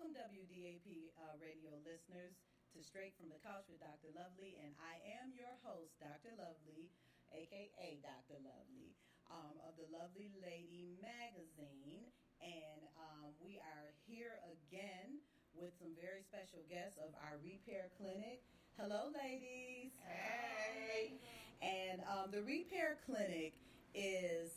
Welcome, WDAP radio listeners, to Straight from the Couch with Dr. Lovely, and I am your host, Dr. Lovely, aka Dr. Lovely, of the Lovely Lady magazine, and we are here again with some very special guests of our repair clinic. Hello, ladies. Hey. And the repair clinic is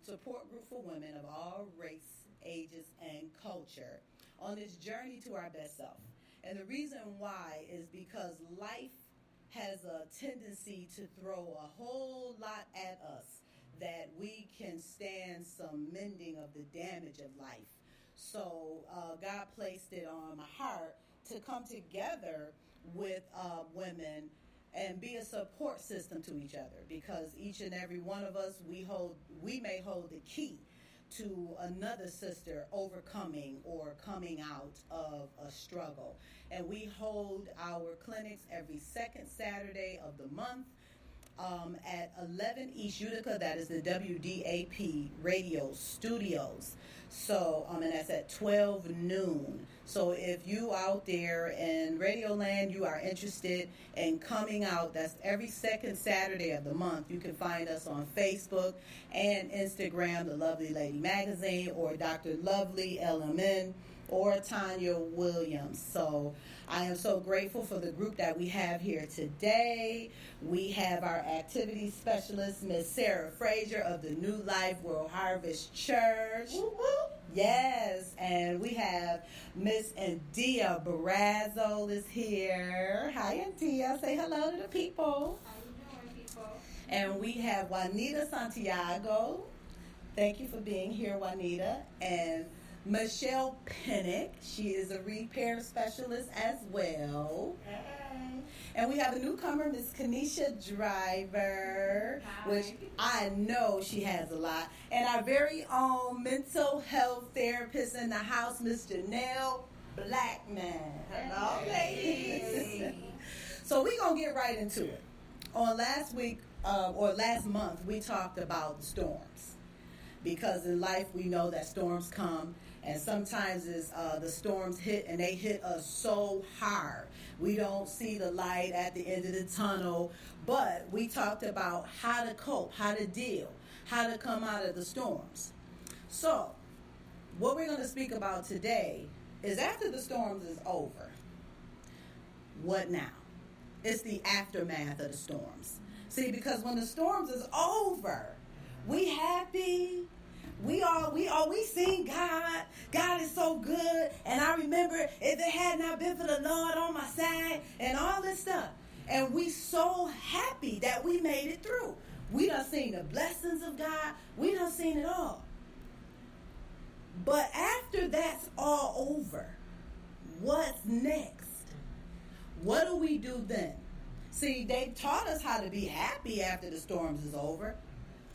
support group for women of all race, ages, and culture on this journey to our best self. And the reason why is because life has a tendency to throw a whole lot at us that we can stand some mending of the damage of life. So God placed it on my heart to come together with women and be a support system to each other, because each and every one of us, we may hold the key to another sister overcoming or coming out of a struggle. And we hold our clinics every second Saturday of the month at 11 East Utica. That is the WDAP radio studios. So, and that's at 12 noon. So if you out there in Radio Land, you are interested in coming out, that's every second Saturday of the month. You can find us on Facebook and Instagram, The Lovely Lady Magazine, or Dr. Lovely LMN, or Tanya Williams. So I am so grateful for the group that we have here today. We have our activity specialist, Miss Sarah Frazier of the New Life World Harvest Church. Woo-woo. Yes, and we have Miss India Barrazzo is here. Hi, India. Say hello to the people. How you doing, people? And we have Juanita Santiago. Thank you for being here, Juanita. And Michelle Pennick, she is a repair specialist as well. Hey. And we have a newcomer, Miss Kanisha Driver, Hi. which I know she has a lot. And our very own mental health therapist in the house, Miss Janelle Blackman. Hello, ladies. So we're going to get right into it. On last week, or last month, we talked about storms. Because in life, we know that storms come, and sometimes the storms hit, and they hit us so hard. We don't see the light at the end of the tunnel, but we talked about how to cope, how to deal, how to come out of the storms. So, what we're going to speak about today is after the storms is over, what now? It's the aftermath of the storms. See, because when the storms is over, we happy. We sing God. God is so good. And I remember if it had not been for the Lord on my side and all this stuff. And we so happy that we made it through. We done seen the blessings of God. We done seen it all. But after that's all over, what's next? What do we do then? See, they taught us how to be happy after the storms is over.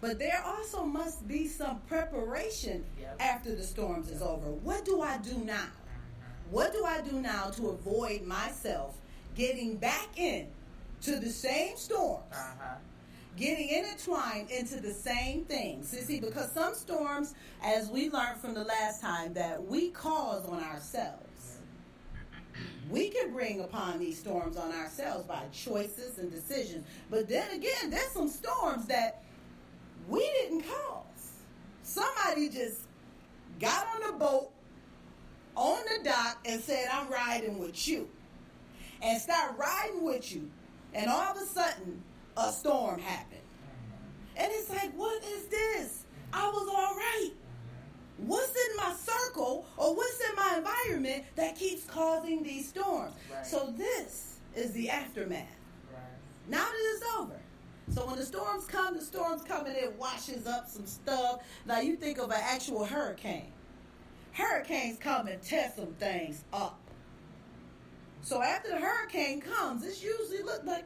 But there also must be some preparation after the storms is over. What do I do now? What do I do now to avoid myself getting back in to the same storms? Getting intertwined into the same things. See, because some storms, as we learned from the last time, that we cause on ourselves. We can bring upon these storms on ourselves by choices and decisions. But then again, there's some storms that we didn't cause. Somebody just got on the boat, on the dock, and said, I'm riding with you. And start riding with you. And all of a sudden, a storm happened. And it's like, what is this? I was all right. What's in my circle or what's in my environment that keeps causing these storms? Right. So this is the aftermath. Right. Now that it's over. So when the storms come and it washes up some stuff. Now you think of an actual hurricane. Hurricanes come and tear some things up. So after the hurricane comes, it usually looked like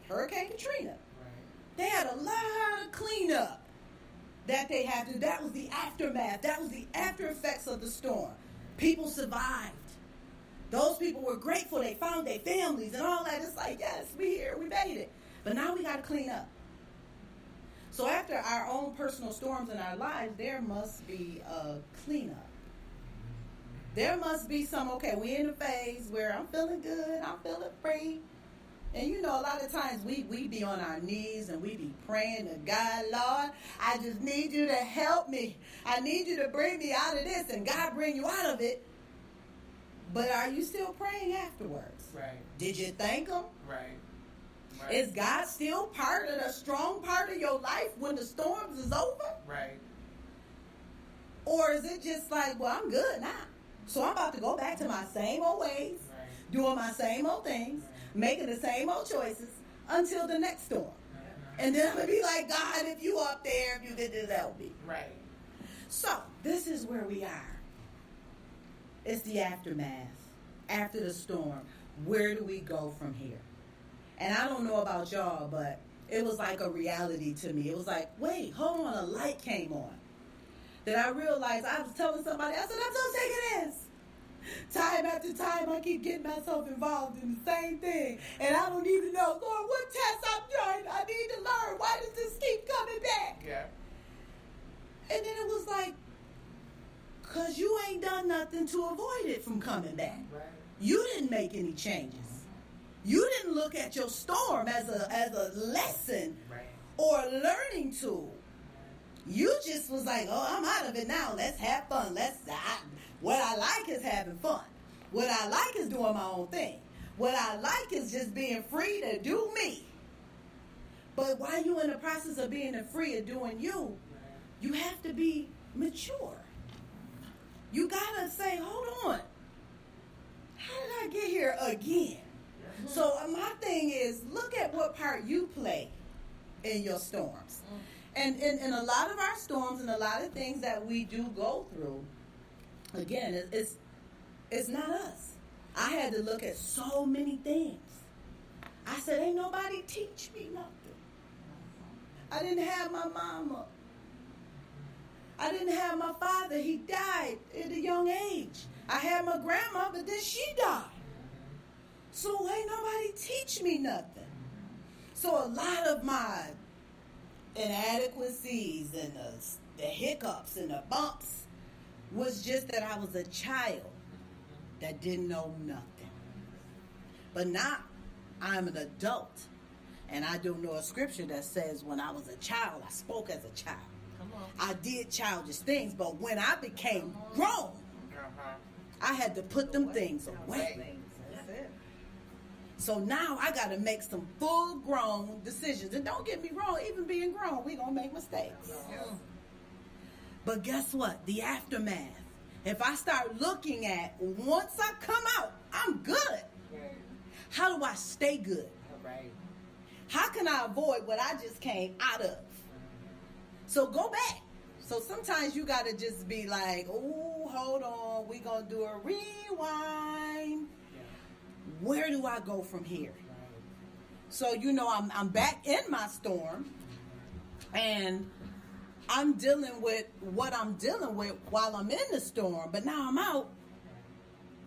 Hurricane Katrina. Right. They had a lot of cleanup that they had to do. That was the aftermath. That was the after effects of the storm. People survived. Those people were grateful. They found their families and all that. It's like, yes, we here. We made it. But now we got to clean up. So after our own personal storms in our lives, there must be a cleanup. There must be some, okay, we're in a phase where I'm feeling good, I'm feeling free. And you know, a lot of times we be on our knees and we be praying to God, Lord, I just need you to help me. I need you to bring me out of this, and God bring you out of it. But are you still praying afterwards? Right. Did you thank him? Right. Is God still part of the strong part of your life when the storms is over? Right. Or is it just like, well, I'm good now, so I'm about to go back to my same old ways, Right. doing my same old things, making the same old choices until the next storm. And then I'm going to be like, God, if you up there, if you did this, help me. Right. So, this is where we are. It's the aftermath. After the storm, where do we go from here? And I don't know about y'all, but it was like a reality to me. It was like, wait, hold on, a light came on. That I realized, I was telling somebody, I said, I'm so sick of this. Time after time, I keep getting myself involved in the same thing. And I don't even know, Lord, what test I'm trying. I need to learn. Why does this keep coming back? Yeah. And then it was like, because you ain't done nothing to avoid it from coming back. Right. You didn't make any changes. You didn't look at your storm as a lesson Right. or a learning tool. You just was like, oh, I'm out of it now. Let's have fun. What I like is having fun. What I like is doing my own thing. What I like is just being free to do me. But while you're in the process of being free of doing you, you have to be mature. You gotta say, hold on. How did I get here again? So my thing is, look at what part you play in your storms. And in a lot of our storms and a lot of things that we do go through, again, it's not us. I had to look at so many things. I said, ain't nobody teach me nothing. I didn't have my mama. I didn't have my father. He died at a young age. I had my grandma, but then she died. So ain't nobody teach me nothing. So a lot of my inadequacies and the hiccups and the bumps was just that I was a child that didn't know nothing. But now I'm an adult, and I do know a scripture that says when I was a child, I spoke as a child. I did childish things, but when I became grown, I had to put them things away. So now I got to make some full-grown decisions. And don't get me wrong, even being grown, we're going to make mistakes. But guess what? The aftermath. If I start looking at, once I come out, I'm good. How do I stay good? How can I avoid what I just came out of? So go back. So sometimes you got to just be like, oh, hold on. We're going to do a rewind. Where do I go from here? So, you know, I'm back in my storm, and I'm dealing with what I'm dealing with while I'm in the storm. But now I'm out.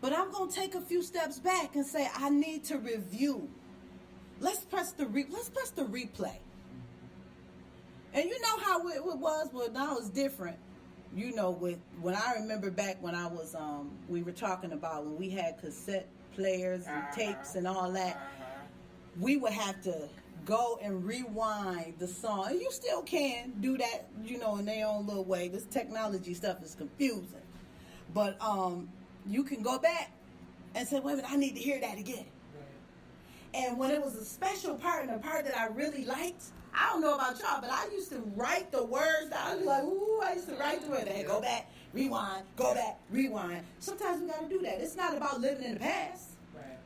But I'm going to take a few steps back and say, I need to review. Let's press the replay. And you know how it was, but now it's different. You know, when I remember back when I was, we were talking about when we had cassette players and tapes and all that, we would have to go and rewind the song. And you still can do that, you know, in their own little way. This technology stuff is confusing. But you can go back and say, wait a minute, I need to hear that again. And when it was a special part and a part that I really liked, I don't know about y'all, but I used to write the words down. I was like, ooh, I used to write the words. Hey, go back, rewind, go back, rewind. Sometimes we got to do that. It's not about living in the past. Right.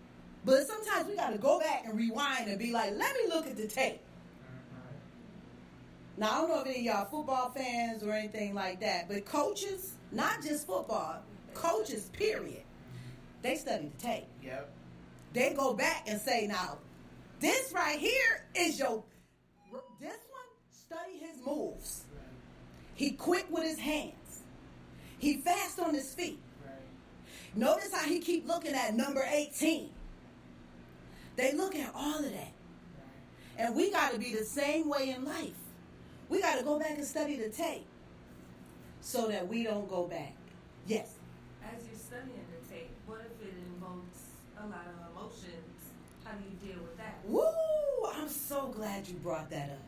But sometimes we got to go back and rewind and be like, let me look at the tape. Now, I don't know if any of y'all football fans or anything like that, but coaches, not just football, coaches, period, they study the tape. Yep. They go back and say, now, this right here is this one, study his moves. He quick with his hands. He fast on his feet. Right. Notice how he keep looking at number 18. They look at all of that. Right. And we got to be the same way in life. We got to go back and study the tape so that we don't go back. Yes. As you're studying the tape, what if it invokes a lot of emotions? How do you deal with that? Woo! I'm so glad you brought that up.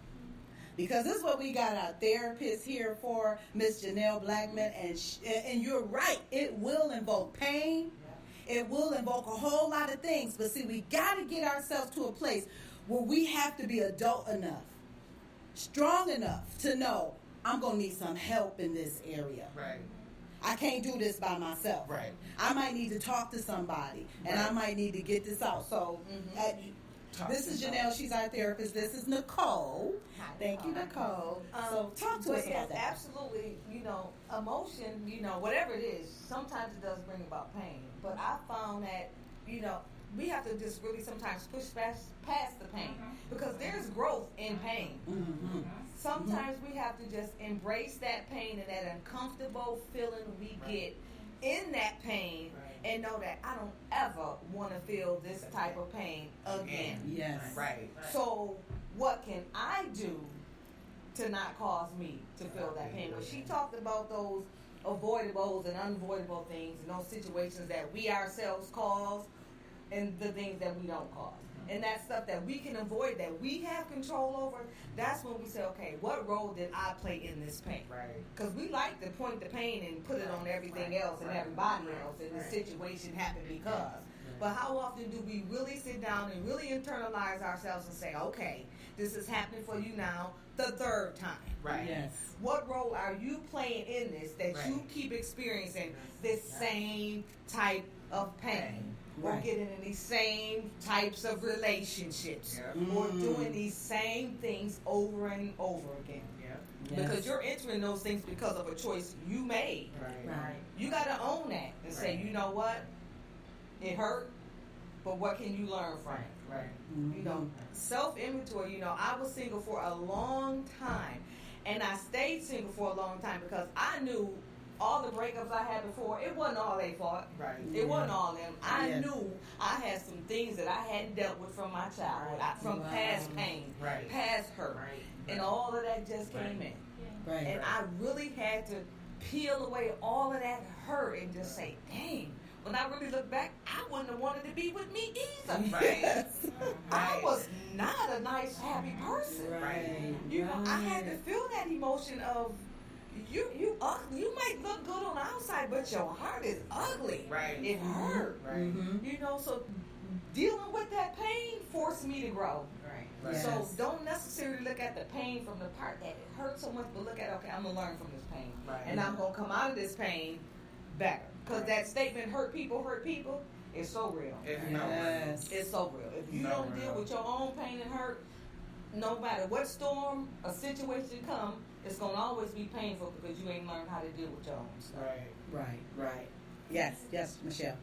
Because this is what we got our therapist here for, Miss Janelle Blackman, and you're right. It will invoke pain. It will invoke a whole lot of things. But see, we got to get ourselves to a place where we have to be adult enough, strong enough to know I'm going to need some help in this area. Right. I can't do this by myself. Right. I might need to talk to somebody, and I might need to get this out. So this is Janelle. She's our therapist. This is Nicole. Hi. Thank you, Nicole. So talk to us about that. Absolutely, emotion, whatever it is, sometimes it does bring about pain. But I found that, we have to just really sometimes push past the pain because there's growth in pain. Mm-hmm. Sometimes we have to just embrace that pain and that uncomfortable feeling we get in that pain and know that I don't ever want to feel this type of pain again. Yes. Right. So what can I do to not cause me to feel that pain? When she talked about those avoidables and unavoidable things and those situations that we ourselves cause and the things that we don't cause. And that stuff that we can avoid, that we have control over, that's when we say, okay, what role did I play in this pain? Right. Because we like to point the pain and put it on everything else and everybody else, and the situation happened because. But how often do we really sit down and really internalize ourselves and say, okay, this is happening for you now the third time. Right. Yes. What role are you playing in this that you keep experiencing this same type of pain? Or getting in these same types of relationships, or doing these same things over and over again. Yeah. Yes. Because you're entering those things because of a choice you made. Right. You got to own that and say, you know what? It hurt, but what can you learn from it? Right. Self-inventory. I was single for a long time, and I stayed single for a long time because I knew all the breakups I had before, it wasn't all their fault. Right. It wasn't all them. I knew I had some things that I hadn't dealt with from my childhood, from past pain, past hurt, and all of that just came in. Right. And I really had to peel away all of that hurt and just say, dang, when I really look back, I wouldn't have wanted to be with me either. Yes. I was not a nice, happy person. Right. I had to feel that emotion of, you might look good on the outside, but your heart is ugly. Right. It hurt. Right. So dealing with that pain forced me to grow. Right. Yes. So don't necessarily look at the pain from the part that it hurt so much, but look at, okay, I'm going to learn from this pain. Right. And I'm going to come out of this pain better. Because that statement, hurt people, is so real. Yes. It's so real. If you don't deal with your own pain and hurt, no matter what storm or situation come, it's going to always be painful because you ain't learned how to deal with your own stuff. Right. Yes, Michelle.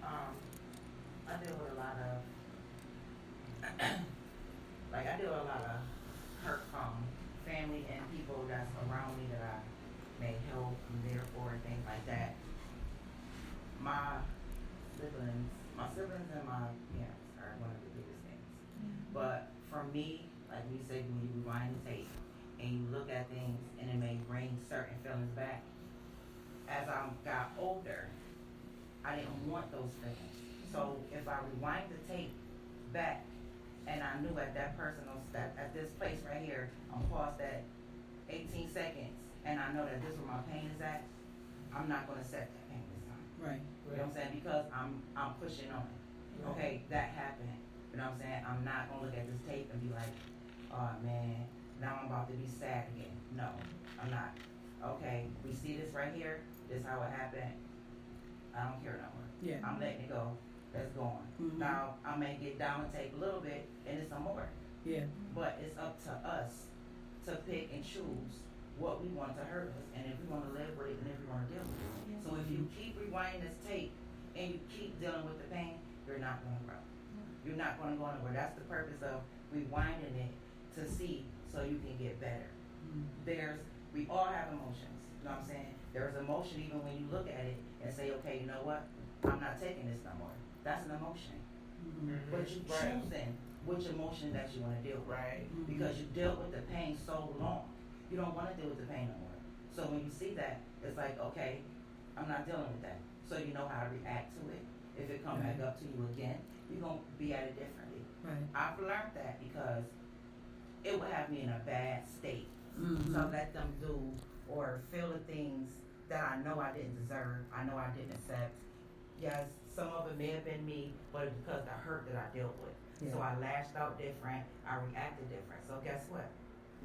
I deal with a lot of, I deal with a lot of hurt from family and people that's around me that I may help and there for and things like that. My siblings and my parents are one of the biggest things. But for me, like we say, when you rewind the tape and you look at things and it may bring certain feelings back, as I got older, I didn't want those feelings. So if I rewind the tape back and I knew at that personal at this place right here, I'm paused at 18 seconds and I know that this is where my pain is at, I'm not gonna set that pain this time. Right. You know what I'm saying? Because I'm pushing on it. Okay, that happened. You know what I'm saying? I'm not gonna look at this tape and be like, oh man, now I'm about to be sad again. No, I'm not. Okay, we see this right here, this is how it happened. I don't care no more. Yeah. I'm letting it go. That's gone. Mhm. Now I may get down and take a little bit and it's some more. Yeah. But it's up to us to pick and choose what we want to hurt us and if we want to live with it and if we want to deal with it. So if you keep rewinding this tape and you keep dealing with the pain, you're not going to grow. You're not going to go anywhere. That's the purpose of rewinding it to see so you can get better. We all have emotions. You know what I'm saying? There's emotion even when you look at it and say, okay, you know what? I'm not taking this no more. That's an emotion. But you choosing which emotion that you want to deal with. Because you dealt with the pain so long. You don't want to deal with the pain no more. So when you see that, it's like, okay, I'm not dealing with that. so you know how to react to it. If it come back up to you again, you're gonna be at it differently. Right. I've learned that because it would have me in a bad state. Mm-hmm. So let them do or feel the things that I know I didn't deserve, I know I didn't accept. Yes, some of it may have been me, but it's because of the hurt that I dealt with. Yeah. So I lashed out different, I reacted different. So guess what?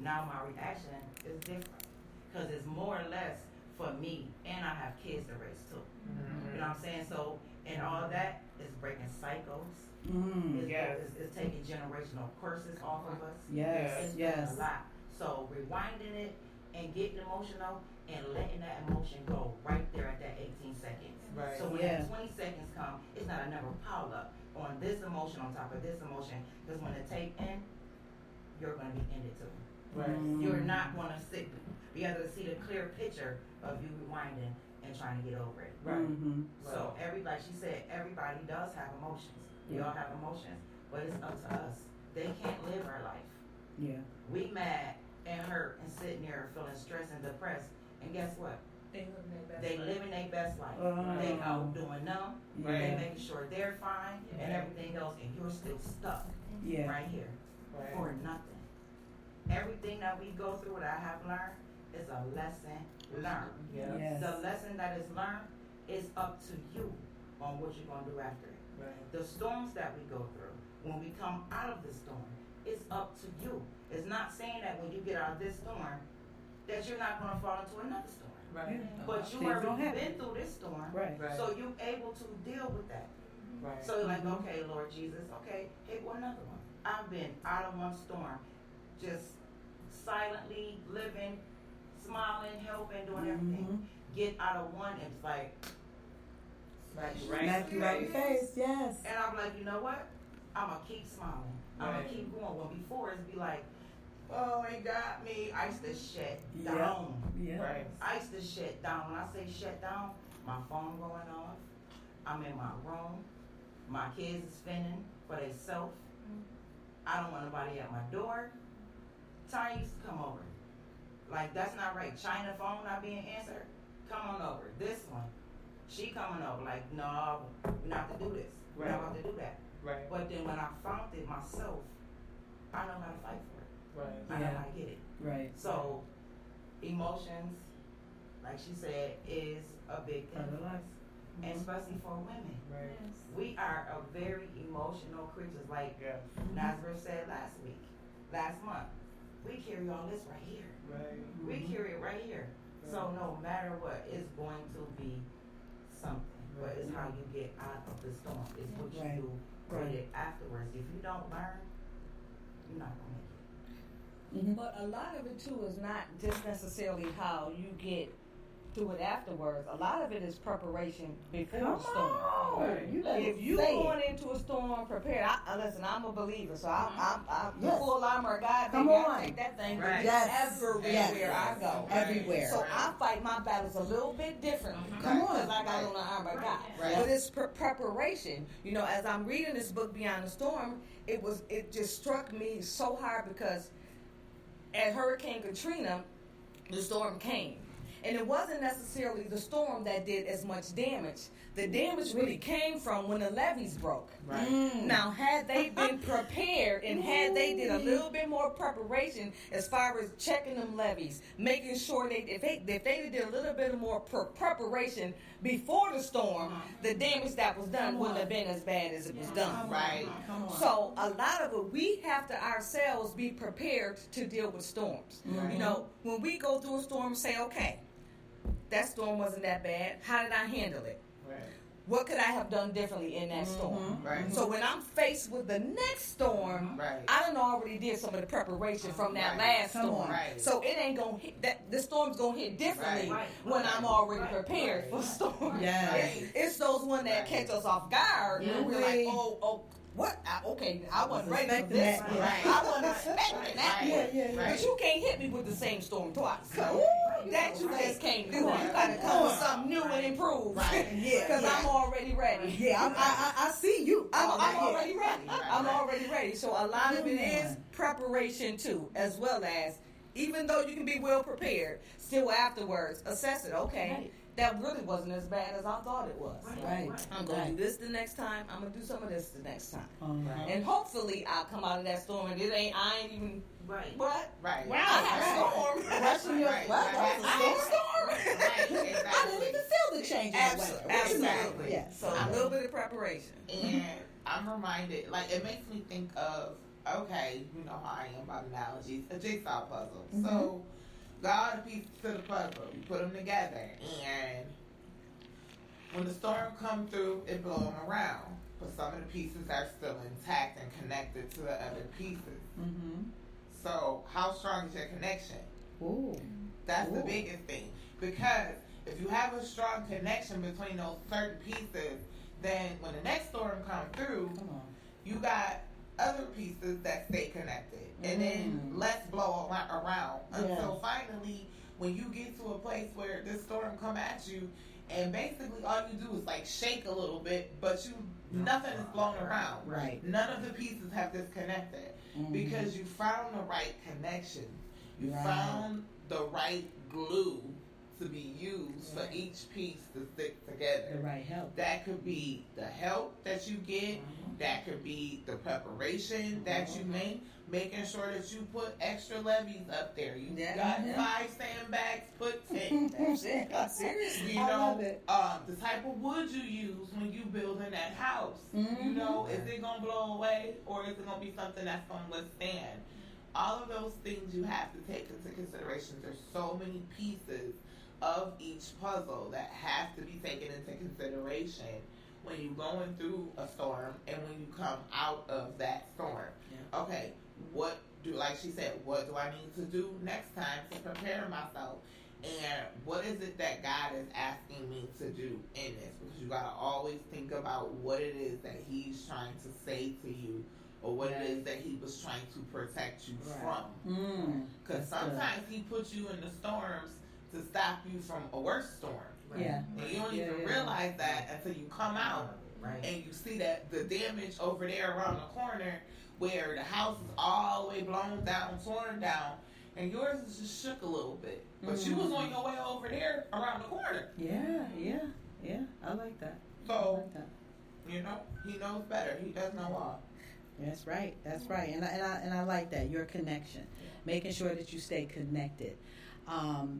Now my reaction is different because it's more or less for me, and I have kids to raise too. Mm-hmm. You know what I'm saying? So, and all that is breaking cycles. Mm. It's taking generational curses off of us. Yes, It's yes. doing a lot. So rewinding it and getting emotional and letting that emotion go right there at that 18 seconds. Right. So when Yeah. that 20 seconds come, it's not a number pile up on this emotion on top of this emotion. Because when the tape ends, you're going to be ended too. Right. Mm. You're not going to be able to see the clear picture of you rewinding and trying to get over it. Right. Mm-hmm. So like she said, everybody does have emotions. We Yeah. all have emotions, but it's up to us. They can't live our life. Yeah. We mad and hurt and sitting there feeling stressed and depressed. And guess what? They living their best They life. living their best life. Oh. They out doing them. Yeah. They making sure they're fine and everything else, and you're still stuck Yeah. right here Right. for nothing. Everything that we go through that I have learned is a lesson learned. Yeah. Yes. The lesson that is learned is up to you on what you're gonna do after it. Right. The storms that we go through, when we come out of the storm, it's up to you. It's not saying that when you get out of this storm, that you're not gonna fall into another storm. Right. But you Things already gonna happen. been through this storm, Right. Right. so you're able to deal with that. Right. So you're like, Mhm. okay, Lord Jesus, okay, hit one another one. I've been out of one storm, just silently living, smiling, helping, doing everything. Get out of one, and it's like, Right. Smack you right in your face. Yes. and I'm like, you know what? I'm gonna keep smiling. I'm Right. gonna keep going. When before it'd be like, oh, it got me. I used to shut Yeah. down. Yeah. Right. I used to shut down. When I say shut down, my phone going off. I'm in my room. My kids is spinning for themselves. I don't want nobody at my door. Tanya used to come over. Like, that's not right. China phone not being answered. Come on over. This one. She coming over. Like, no, we're not to do this. We're not Right. about to do that. Right. But then when I found it myself, I know how to fight for it. Right. I know Yeah. how to get it. Right. So, emotions, like she said, is a big thing Part of for life. us. And especially for women. Right. We are a very emotional creatures. Like Yeah. Nazareth said last month. We carry all this right here. Right. We carry it right here. So no matter what, it's going to be something. But it's how you get out of the storm. It's what you Right. do with Right. it afterwards. If you don't learn, you're not gonna make it. Mm-hmm. But a lot of it too is not just necessarily how you get through it afterwards. A lot of it is preparation before Come the storm. on. Right. You better If you say it. going into a storm prepared, listen, I'm a believer, so I'm Yes. the full armor of God. Come Baby, on. I take that thing Right. Yes. everywhere Yes. I go. Everywhere. So I fight my battles a little bit differently. Come on. Because I got on the armor of God. Right. But it's preparation. You know, as I'm reading this book, Beyond the Storm, it just struck me so hard because at Hurricane Katrina, the storm came. And it wasn't necessarily the storm that did as much damage. The damage really came from when the levees broke. Right. Now, had they been prepared and had they did a little bit more preparation as far as checking them levees, making sure if they did a little bit more preparation before the storm, the damage that was done wouldn't have been as bad as it was done. Right. Come on. So a lot of it, we have to ourselves be prepared to deal with storms. Right. You know, when we go through a storm, say, okay, that storm wasn't that bad. How did I handle it? Right. What could I have done differently in that storm? Right. So when I'm faced with the next storm, Right. I done already did some of the preparation from that Right. last Come storm. on. Right. So it ain't gonna hit that. The storm's gonna hit differently Right. when I'm already prepared for storm. Yes. It's those one that catch us off guard. Yeah. And we're like, oh. What? Okay, I wasn't ready for expecting this. that. one. Right. I wasn't expecting that. Right. one. Yeah. Right. But you can't hit me with the same storm twice. Come That you just can't do. You Right. gotta come Come with on. something new and improved. Right. Yeah. Because I'm already ready. Yeah, I see you. I'm Yeah. already ready. Right. I'm already ready. So a lot of it Come is on. preparation too, as well as even though you can be well prepared, still afterwards assess it. Okay, Right. that really wasn't as bad as I thought it was. Right. I'm going to do this the next time. I'm going to do some of this the next time. Uh-huh. And hopefully I'll come out of that storm and I ain't even, Right. what? Right. I had a storm. Rushing your, Right. what? That was a storm? Right. I didn't Exactly. even feel the change in the weather. Absolutely. Yes. So a little bit of preparation. And I'm reminded, like, it makes me think of, okay, you know how I am about analogies, a jigsaw puzzle. So, got a piece to the puzzle, you put them together, and when the storm come through, it blow them around. But some of the pieces are still intact and connected to the other pieces. Mm-hmm. So, how strong is your connection? Ooh. That's the Ooh. biggest thing. Because if you have a strong connection between those certain pieces, then when the next storm comes through, Come on. you got other pieces that stay connected. And then let's blow around until finally, when you get to a place where this storm come at you, and basically all you do is like shake a little bit, but nothing is blown around. Right. None of the pieces have disconnected because you found the right connection. You found the right glue to be used for each piece to stick together. The right help. That could be the help that you get. That could be the preparation that you make. Making sure that you put extra levees up there. You got 5 sandbags, put 10. That's it. Seriously. You I know, love it. the type of wood you use when you building that house. You know, is it gonna blow away or is it gonna be something that's gonna withstand? All of those things you have to take into consideration. There's so many pieces of each puzzle that have to be taken into consideration when you're going through a storm and when you come out of that storm. Okay, what do, like she said, what do I need to do next time to prepare myself? And what is it that God is asking me to do in this? Because you got to always think about what it is that He's trying to say to you, or what it is that He was trying to protect you from. Because sometimes He puts you in the storms to stop you from a worse storm. Yeah. And you don't even realize that until you come out and you see that the damage over there around the corner where the house is all the way blown down, torn down, and yours is just shook a little bit. But you was on your way over there around the corner. Yeah. I like that. So, you know, He knows better. He does know all. That's right. And I like that. Your connection. Making sure that you stay connected.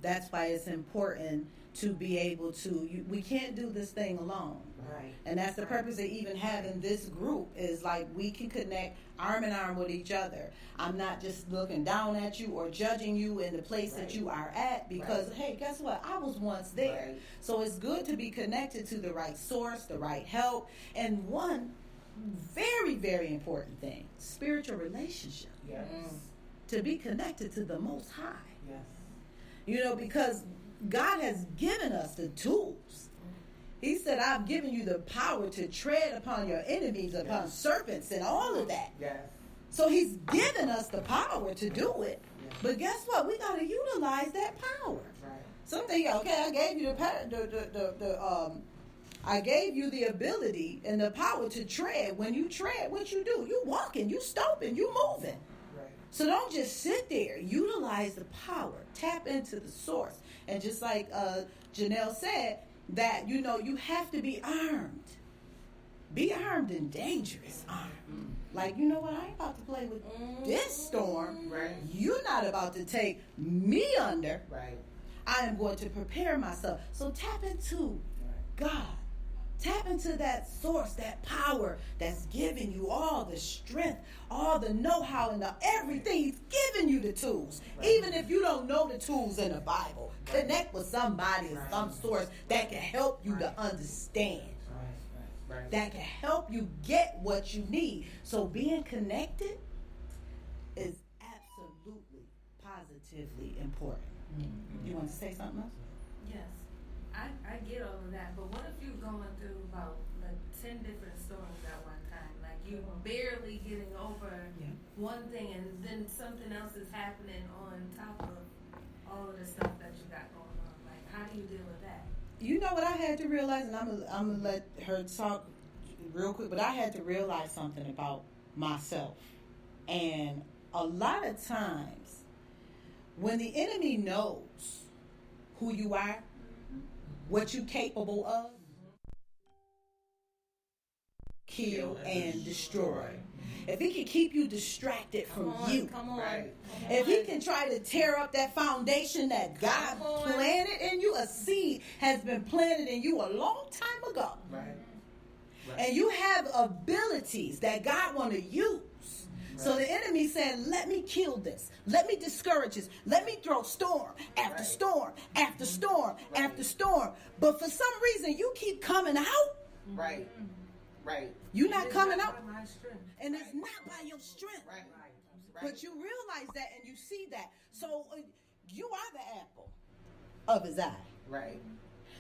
That's why it's important to be able to, we can't do this thing alone. Right. And that's the purpose of even having this group, is like we can connect arm in arm with each other. I'm not just looking down at you or judging you in the place that you are at because, hey, guess what? I was once there. So it's good to be connected to the right source, the right help. And one very, very important thing, spiritual relationship. Yes. To be connected to the Most High. Yes. You know, because God has given us the tools. He said, I've given you the power to tread upon your enemies, upon serpents and all of that. Yes. So He's given us the power to do it. Yes. But guess what? We got to utilize that power. Right. Something, okay, I gave you I gave you the ability and the power to tread. When you tread, what you do? You walking, you stomping, you moving. So don't just sit there. Utilize the power. Tap into the source. And just like Janelle said, that, you know, you have to be armed. Be armed and dangerous armed. Like, you know what? I ain't about to play with this storm. Right. You're not about to take me under. Right. I am going to prepare myself. So tap into God. Tap into that source, that power that's giving you all the strength, all the know-how, and everything. He's giving you the tools. Even if you don't know the tools in the Bible, connect with somebody or some source that can help you to understand. That can help you get what you need. So being connected is absolutely, positively important. You want to say something else? Yes, I get all of that, but what if you're going through about like 10 different storms at one time? Like you're barely getting over one thing and then something else is happening on top of all of the stuff that you got going on. Like, how do you deal with that? You know what I had to realize, and I'm gonna let her talk real quick, but I had to realize something about myself. And a lot of times, when the enemy knows who you are, what you capable of, kill and destroy. If he can keep you distracted from you, Come on. Right. if he can try to tear up that foundation that God planted in you, a seed has been planted in you a long time ago. Right. And you have abilities that God want to use. So the enemy saying, let me kill this. Let me discourage this. Let me throw storm after storm after storm after storm. But for some reason, you keep coming out. Right. Right. You're not coming out. By my strength. And it's not by your strength. Right. But you realize that and you see that. So you are the apple of his eye. Right.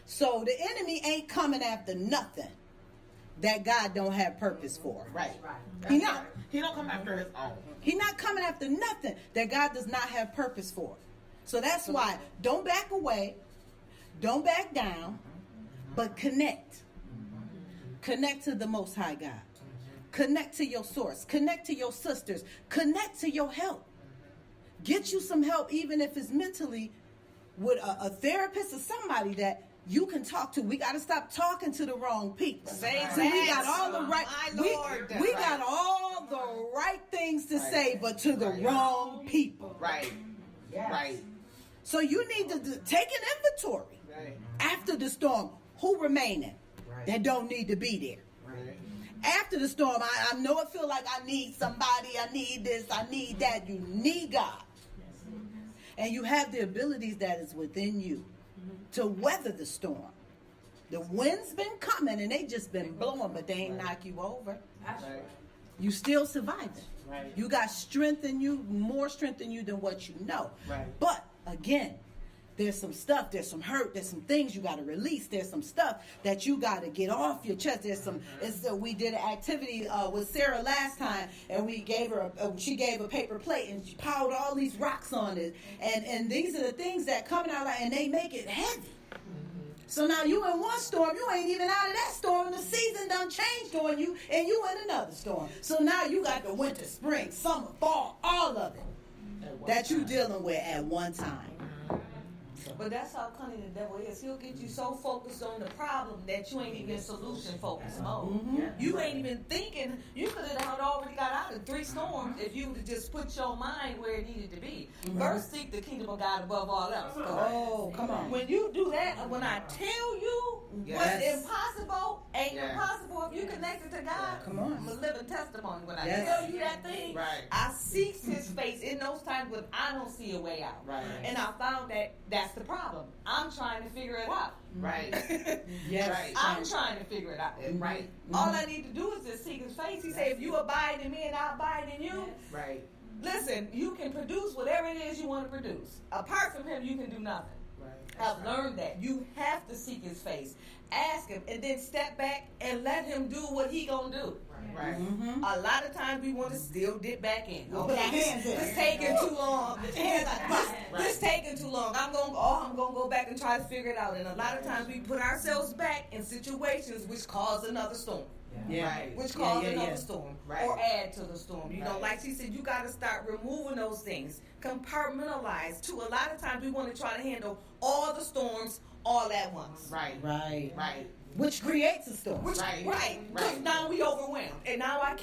So the enemy ain't coming after nothing that God don't have purpose for. Right. He not. He don't come after his own. He not coming after nothing that God does not have purpose for. So that's why don't back away, don't back down, but connect. Connect to the Most High God. Connect to your source. Connect to your sisters. Connect to your help. Get you some help, even if it's mentally, with a therapist or somebody that you can talk to. We got to stop talking to the wrong people. Say See, we that. got all the right. My Lord. We got all the right things to say, but to the wrong people. Right. Yes. Right. So you need to take an inventory Right. after the storm. Who remaining that don't need to be there? Right. After the storm, I know it feel like I need somebody, I need this, I need that. You need God. And you have the abilities that is within you to weather the storm. The wind's been coming and they just been blowing, but they ain't knock you over. Right. You still surviving. Right. You got strength in you, more strength in you than what you know. Right. But again, there's some stuff, there's some hurt, there's some things you got to release, there's some stuff that you got to get off your chest. There's some. We did an activity with Sarah last time, and we gave her she gave a paper plate and she piled all these rocks on it, and these are the things that come out and they make it heavy. So now you in one storm, you ain't even out of that storm. The season done changed on you, and you in another storm. So now you got the winter, spring, summer, fall, all of it that you dealing with at one time. But that's how cunning the devil is. He'll get you so focused on the problem that you ain't even solution focused mode. You ain't even thinking. You could have already got out of 3 storms if you would have just put your mind where it needed to be. First, seek the kingdom of God above all else. Oh, come on. When you do that, when I tell you Yes. what's impossible ain't Yes. impossible if you connected to God. Come on. I'm a living testimony. When I Yes. tell you that thing, Right. I seek His face in those times when I don't see a way out. Right. And I found that that's the problem. I'm trying to figure it out. Right. Yes. Right. I'm trying to figure it out. Right. All I need to do is just seek His face. He said, if you abide in me and I abide in you, Right. listen, you can produce whatever it is you want to produce. Apart from Him, you can do nothing. Right. I've learned that. You have to seek His face. Ask Him and then step back and let Him do what He gonna do. Right. A lot of times we want to still dip back in. Put our hands in. This taking too long. This taking too long. I'm gonna go back and try to figure it out. And a lot of times we put ourselves back in situations which cause another storm. Yeah. Right. Which cause Yeah. another storm. Right. Or add to the storm. You know, Right. like she said, you gotta start removing those things. Compartmentalize too. A lot of times we want to try to handle all the storms all at once. Right. Right. Right. Which creates a storm. Which, Right. Because Right. now we overwhelmed. And now I'm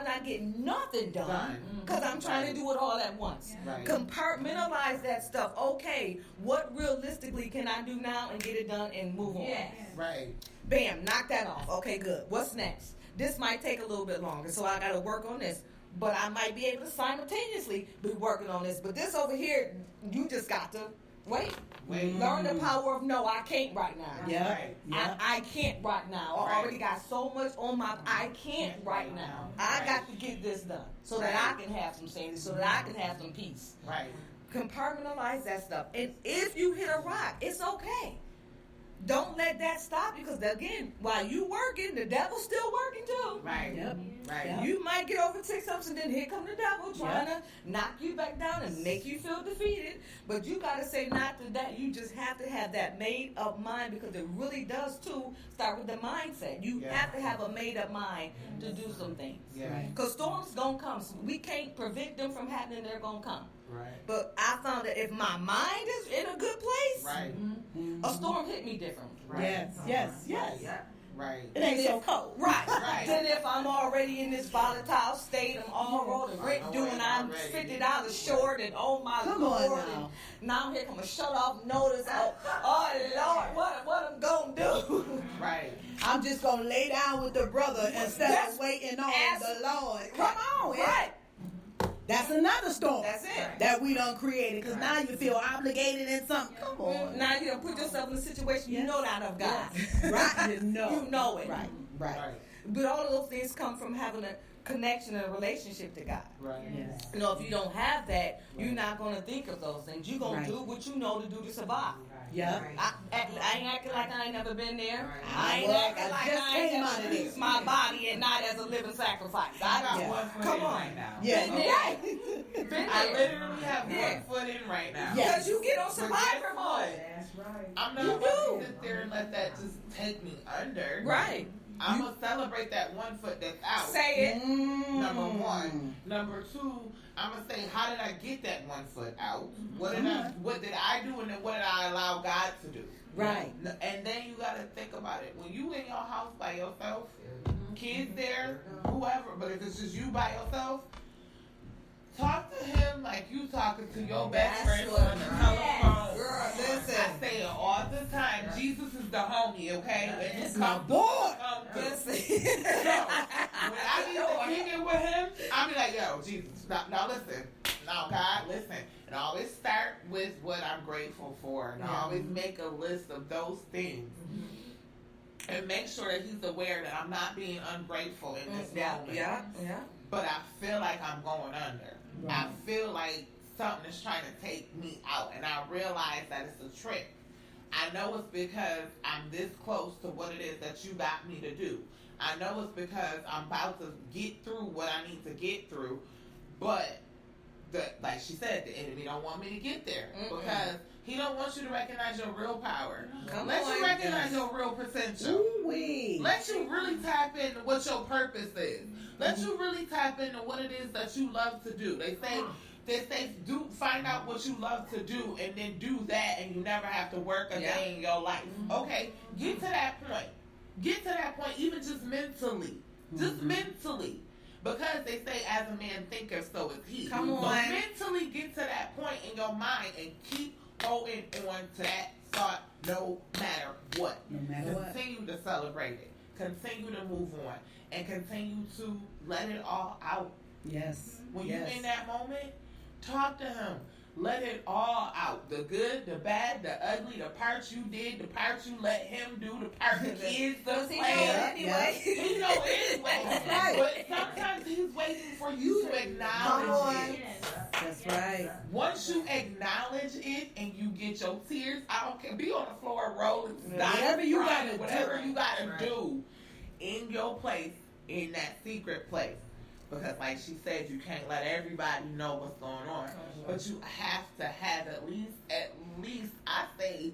not getting nothing done because I'm trying to do it all at once. Right. Compartmentalize that stuff. Okay, what realistically can I do now and get it done and move on? Yes. Right. Bam, knock that off. Okay, good. What's next? This might take a little bit longer, so I got to work on this. But I might be able to simultaneously be working on this. But this over here, you just got to wait. Learn the power of no, I can't right now. Yeah. Right. Yeah. I can't right now. I Right. already got so much on my. I can't right now. I got to get this done so that I can have some sanity, so that I can have some peace. Right. Compartmentalize that stuff. And if you hit a rock, it's okay. Don't let that stop you because, again, while you working, the devil's still working too. Right. Yep. Right. Yep. You might get over 6 ups and then here come the devil trying to knock you back down and make you feel defeated. But you got to say not to that. You just have to have that made up mind because it really does too start with the mindset. You Yeah. have to have a made up mind to do some things. Yeah. Because storms going to come. So we can't prevent them from happening. They're going to come. Right. But I found that if my mind is in a good place, Right. a storm hit me differently. Yes, yes, yes. Yeah. Right. It ain't so cold. Right. Right. Then if I'm already in this volatile state, I'm all rolling, rent I know due, it and I'm already. $50 short, and oh my Come Lord, on and now. now here come a shut off notice. Oh Lord, what I'm gonna do? Right. I'm just gonna lay down with the brother instead That's- of waiting on that's- the Lord. Come on, Right. That's another storm. That's it. That we done created, because now you feel obligated in something. Come on. Now you done put yourself in a situation you Yes. know not of God. Right? You know. You know it. Right, right. Right. But all of those things come from having a connection and a relationship to God. Right. Yes. You know, if you don't have that, you're not going to think of those things. You're going Right. to do what you know to do to survive. Yeah. I ain't acting like I ain't never been there. Right. I ain't Well, acting I like just I ain't came never out of used there. my body and not as a living sacrifice. I got Yeah. one foot Come in on. right now. Yeah. Been there. Right. Been I there. literally have Yeah. one foot in right now. Yeah. Because you get on But survivor guess mode. what? That's right. I'm not You going do. to sit there and let that just take me under. Right. I'm going to celebrate that one foot that's out. Say it. Number one. Number two, I'm gonna say, how did I get that one foot out? What did I do, and then what did I allow God to do? Right. And then you gotta think about it. When you in your house by yourself, kids there, whoever, but if it's just you by yourself, talk to him like you talking to your best That's friend what- on the telephone. Girl, listen. I say it all the time. Jesus is the homie, okay? And That's you my come boy. through. Listen. So, when I get to kick it with him, I'll be like, yo, Jesus, now listen. Now, God, listen. And I always start with what I'm grateful for. And I always make a list of those things. And make sure that he's aware that I'm not being ungrateful in this moment. Yeah. But I feel like I'm going under. I feel like something is trying to take me out. And I realize that it's a trick. I know it's because I'm this close to what it is that you got me to do. I know it's because I'm about to get through what I need to get through. But, like she said, the enemy don't want me to get there. Because he don't want you to recognize your real power. Let you recognize your real potential. Ooh-wee. Let you really tap into what your purpose is. Let you really tap into what it is that you love to do. They say do find out what you love to do and then do that, and you never have to work a day in your life. Okay, get to that point. Get to that point, even just mentally. Just mentally. Because they say, as a man thinketh, so is he. Come on. So mentally get to that point in your mind and keep holding on to that thought no matter what. No matter what. Continue to celebrate it. Continue to move on. And continue to let it all out. Yes. When yes. you're in that moment, talk to him. Let it all out. The good, the bad, the ugly, the parts you did, the parts you let him do, the parts the kids Does he know play. anyway? He know anyway. That's right. But sometimes he's waiting for you to Come acknowledge on. it. That's right. Once you acknowledge it and you get your tears, I don't care. Be on the floor rolling, Whatever you crying, gotta whatever do. you gotta Right. do in your place, in that secret place. Because like she said, you can't let everybody know what's going on. But you have to have at least I say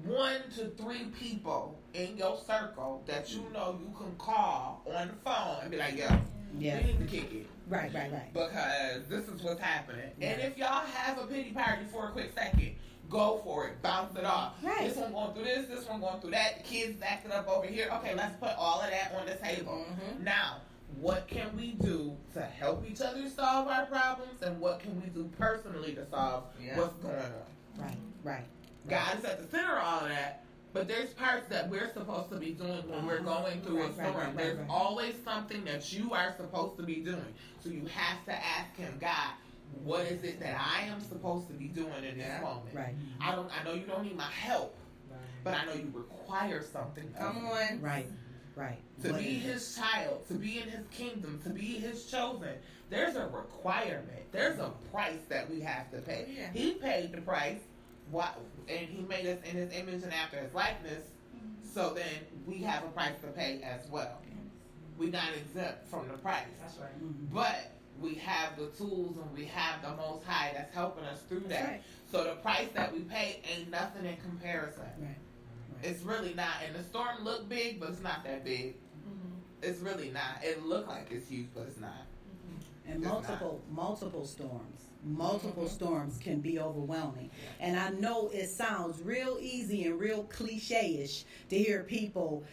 1 to 3 people in your circle that you know you can call on the phone and be like, yo, Yeah. we need to kick it. Right. Because this is what's happening. And if y'all have a pity party for a quick second, go for it. Bounce it off. Right. This one going through this one going through that. The kids acting up over here. Okay, let's put all of that on the table. Now, what can we do to help each other solve our problems, and what can we do personally to solve what's going on? Right. God is at the center of all of that, but there's parts that we're supposed to be doing when we're going through a storm. There's always something that you are supposed to be doing. So you have to ask him, God, what is it that I am supposed to be doing in this moment? Right. I know you don't need my help, but I know you require something. Come on. Right. To be his child, to be in his kingdom, to be his chosen, there's a requirement. There's a price that we have to pay. Yeah. He paid the price, and he made us in his image and after his likeness, so then we have a price to pay as well. We're not exempt from the price. That's right. But we have the tools and we have the Most High that's helping us through that. Right. So the price that we pay ain't nothing in comparison. Right. It's really not. And the storm look big, but it's not that big. It's really not. It look like it's huge, but it's not. And It's multiple storms. Multiple storms can be overwhelming. And I know it sounds real easy and real cliche-ish to hear people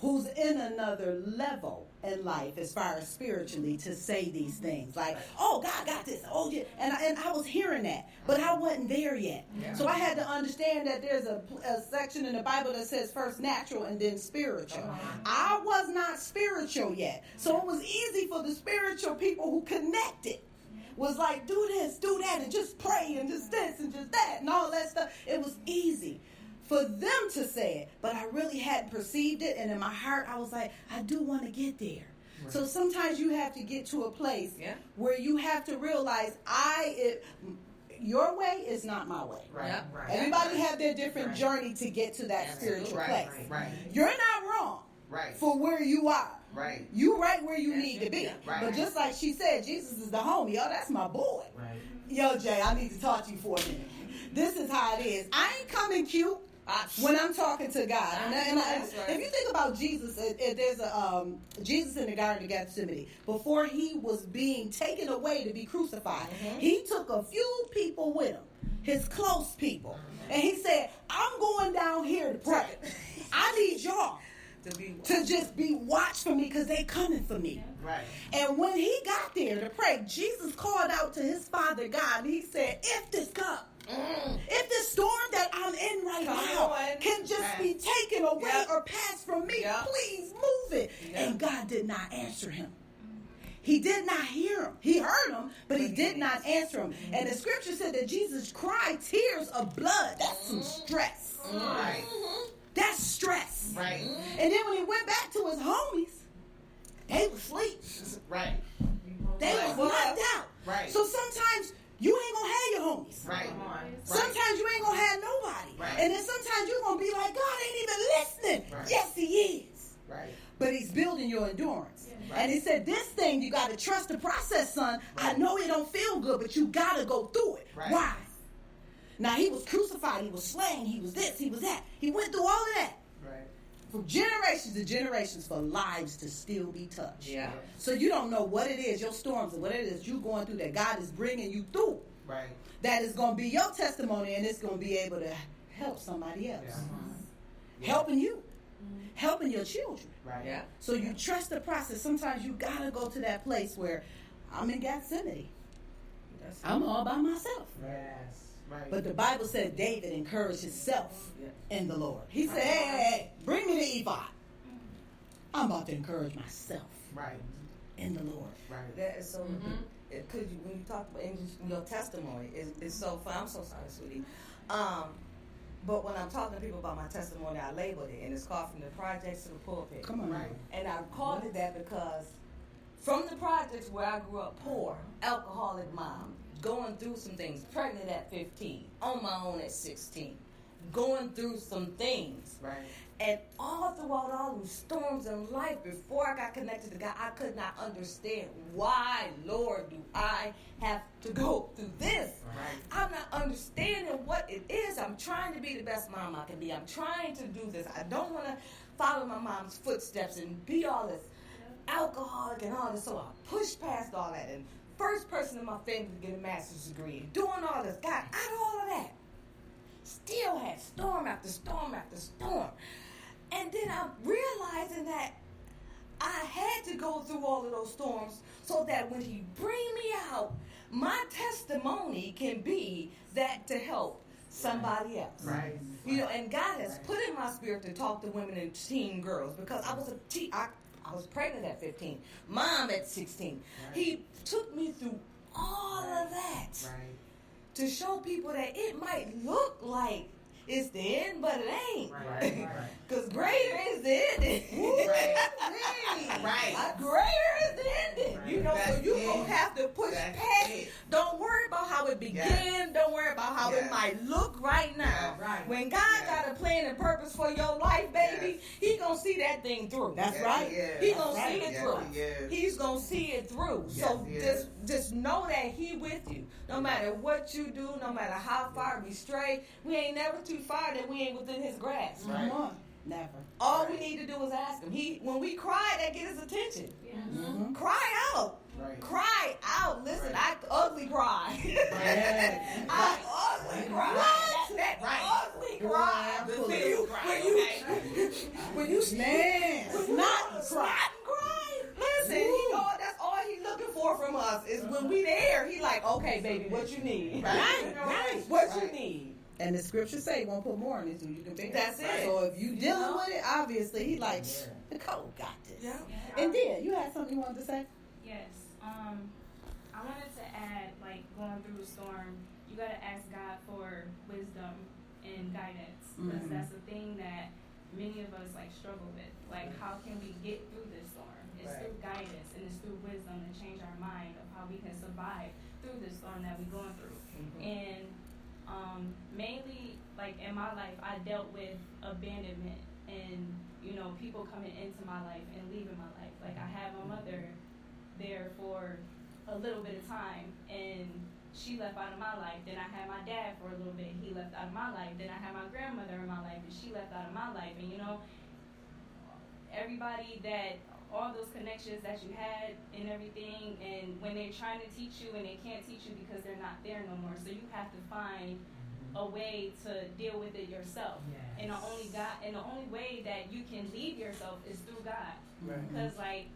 who's in another level in life as far as spiritually to say these things like, oh, God got this, oh yeah, and I was hearing that, but I wasn't there yet. So I had to understand that there's a section in the Bible that says first natural and then spiritual. I was not spiritual yet, so it was easy for the spiritual people who connected. Was like, do this, do that, and just pray, and just this, and just that, and all that stuff. It was easy for them to say it, but I really hadn't perceived it, and in my heart, I was like, I do want to get there. Right. So sometimes you have to get to a place where you have to realize, your way is not my way. Right. Everybody have their different journey to get to that spiritual place. Right. You're not wrong for where you are. Right. You right where you need to be. Right. But just like she said, Jesus is the homie. Yo, that's my boy. Right. Yo, Jay, I need to talk to you for a minute. This is how it is. I ain't coming cute when I'm talking to God. If you think about Jesus, there's a Jesus in the Garden of Gethsemane. Before he was being taken away to be crucified, he took a few people with him, his close people. And he said, I'm going down here to pray. I need y'all to just be watch for me because they coming for me. Right. And when he got there to pray, Jesus called out to his Father God, and he said, if this cup, if this storm that I'm in right now can just be taken away or passed from me, please move it. And God did not answer him. He did not hear him. He heard him, but he did not answer him. And the scripture said that Jesus cried tears of blood. That's some stress. Right. That's stress. Right. And then when he went back to his homies, they was asleep. Right. They was knocked out. Right. So sometimes you ain't gonna have your homies. Right. Sometimes you ain't gonna have nobody. Right. And then sometimes you're gonna be like, God ain't even listening. Right. Yes, he is. Right. But he's building your endurance. Right. And he said, this thing, you gotta trust the process, son. Right. I know it don't feel good, but you gotta go through it. Right. Why? Now, he was crucified, he was slain, he was this, he was that. He went through all of that. Right. From generations to generations for lives to still be touched. Yeah. So you don't know what it is, your storms, or what it is you're going through that God is bringing you through. Right. That is going to be your testimony, and it's going to be able to help somebody else. Yeah. Helping you. Helping your children. Right. Yeah. So you trust the process. Sometimes you got to go to that place where I'm in Gethsemane. I'm all by myself. Yes. Right. But the Bible said David encouraged himself in the Lord. He said, hey, bring me the ephod. I'm about to encourage myself in the Lord. Right. That is so, because when you talk about your testimony, it's so fun. I'm so sorry, sweetie. But when I'm talking to people about my testimony, I labeled it, and it's called From the Projects to the Pulpit. Come on. Right. And I called it that because from the projects where I grew up poor, alcoholic mom, going through some things, pregnant at 15, on my own at 16, going through some things. Right. And all throughout all those storms in life, before I got connected to God, I could not understand why, Lord, do I have to go through this? Right. I'm not understanding what it is. I'm trying to be the best mom I can be. I'm trying to do this. I don't want to follow my mom's footsteps and be all this alcoholic and all this. So I pushed past all that. And first person in my family to get a master's degree, doing all this, got out of all of that. Still had storm after storm after storm. And then I'm realizing that I had to go through all of those storms so that when he bring me out, my testimony can be that to help somebody else. Right. You know, and God has put in my spirit to talk to women and teen girls because I was I was pregnant at 15, mom at 16. Right. He took me through all of that to show people that it might look like it's the end, but it ain't. Because greater is the ending. Greater is the ending. You know, so you're going to have to push past. Don't worry about how it began. Don't worry about how it might look right now. When God got a plan and purpose for your life, baby, He going to see that thing through. That's right. He going to see it through. He's going to see it through. So just know that He with you. No matter what you do, no matter how far we stray, we ain't never too far that we ain't within His grasp. Right. Never. All we need to do is ask Him. When we cry, that get His attention. Cry out. Right. Cry out. Listen, Right. I ugly cry. Right. I ugly cry. What? That Right. ugly cry. The When little you, cry, when you, okay? when you Man, when you snot snot and cry. Listen, he all that's all he looking for from us is when we there. He like, okay, baby, what you need? Right. What Right. you need? And the scripture say won't put more on it so you can bear. That's it. So if you dealing with it, obviously he like Nicole got this. Yeah. And then you had something you wanted to say? Yes. I wanted to add, like, going through the storm, you got to ask God for wisdom and guidance. Because Mhm. that's the thing that many of us, like, struggle with. Like, how can we get through this storm? It's Right. through guidance and it's through wisdom to change our mind of how we can survive through this storm that we're going through. And mainly, like, in my life, I dealt with abandonment and, you know, people coming into my life and leaving my life. Like, I had my mother there for a little bit of time, and she left out of my life. Then I had my dad for a little bit. He left out of my life. Then I had my grandmother in my life, and she left out of my life. And, you know, everybody that, all those connections that you had and everything, and when they're trying to teach you and they can't teach you because they're not there no more. So you have to find a way to deal with it yourself. And the only way that you can lead yourself is through God. Right. Because, like,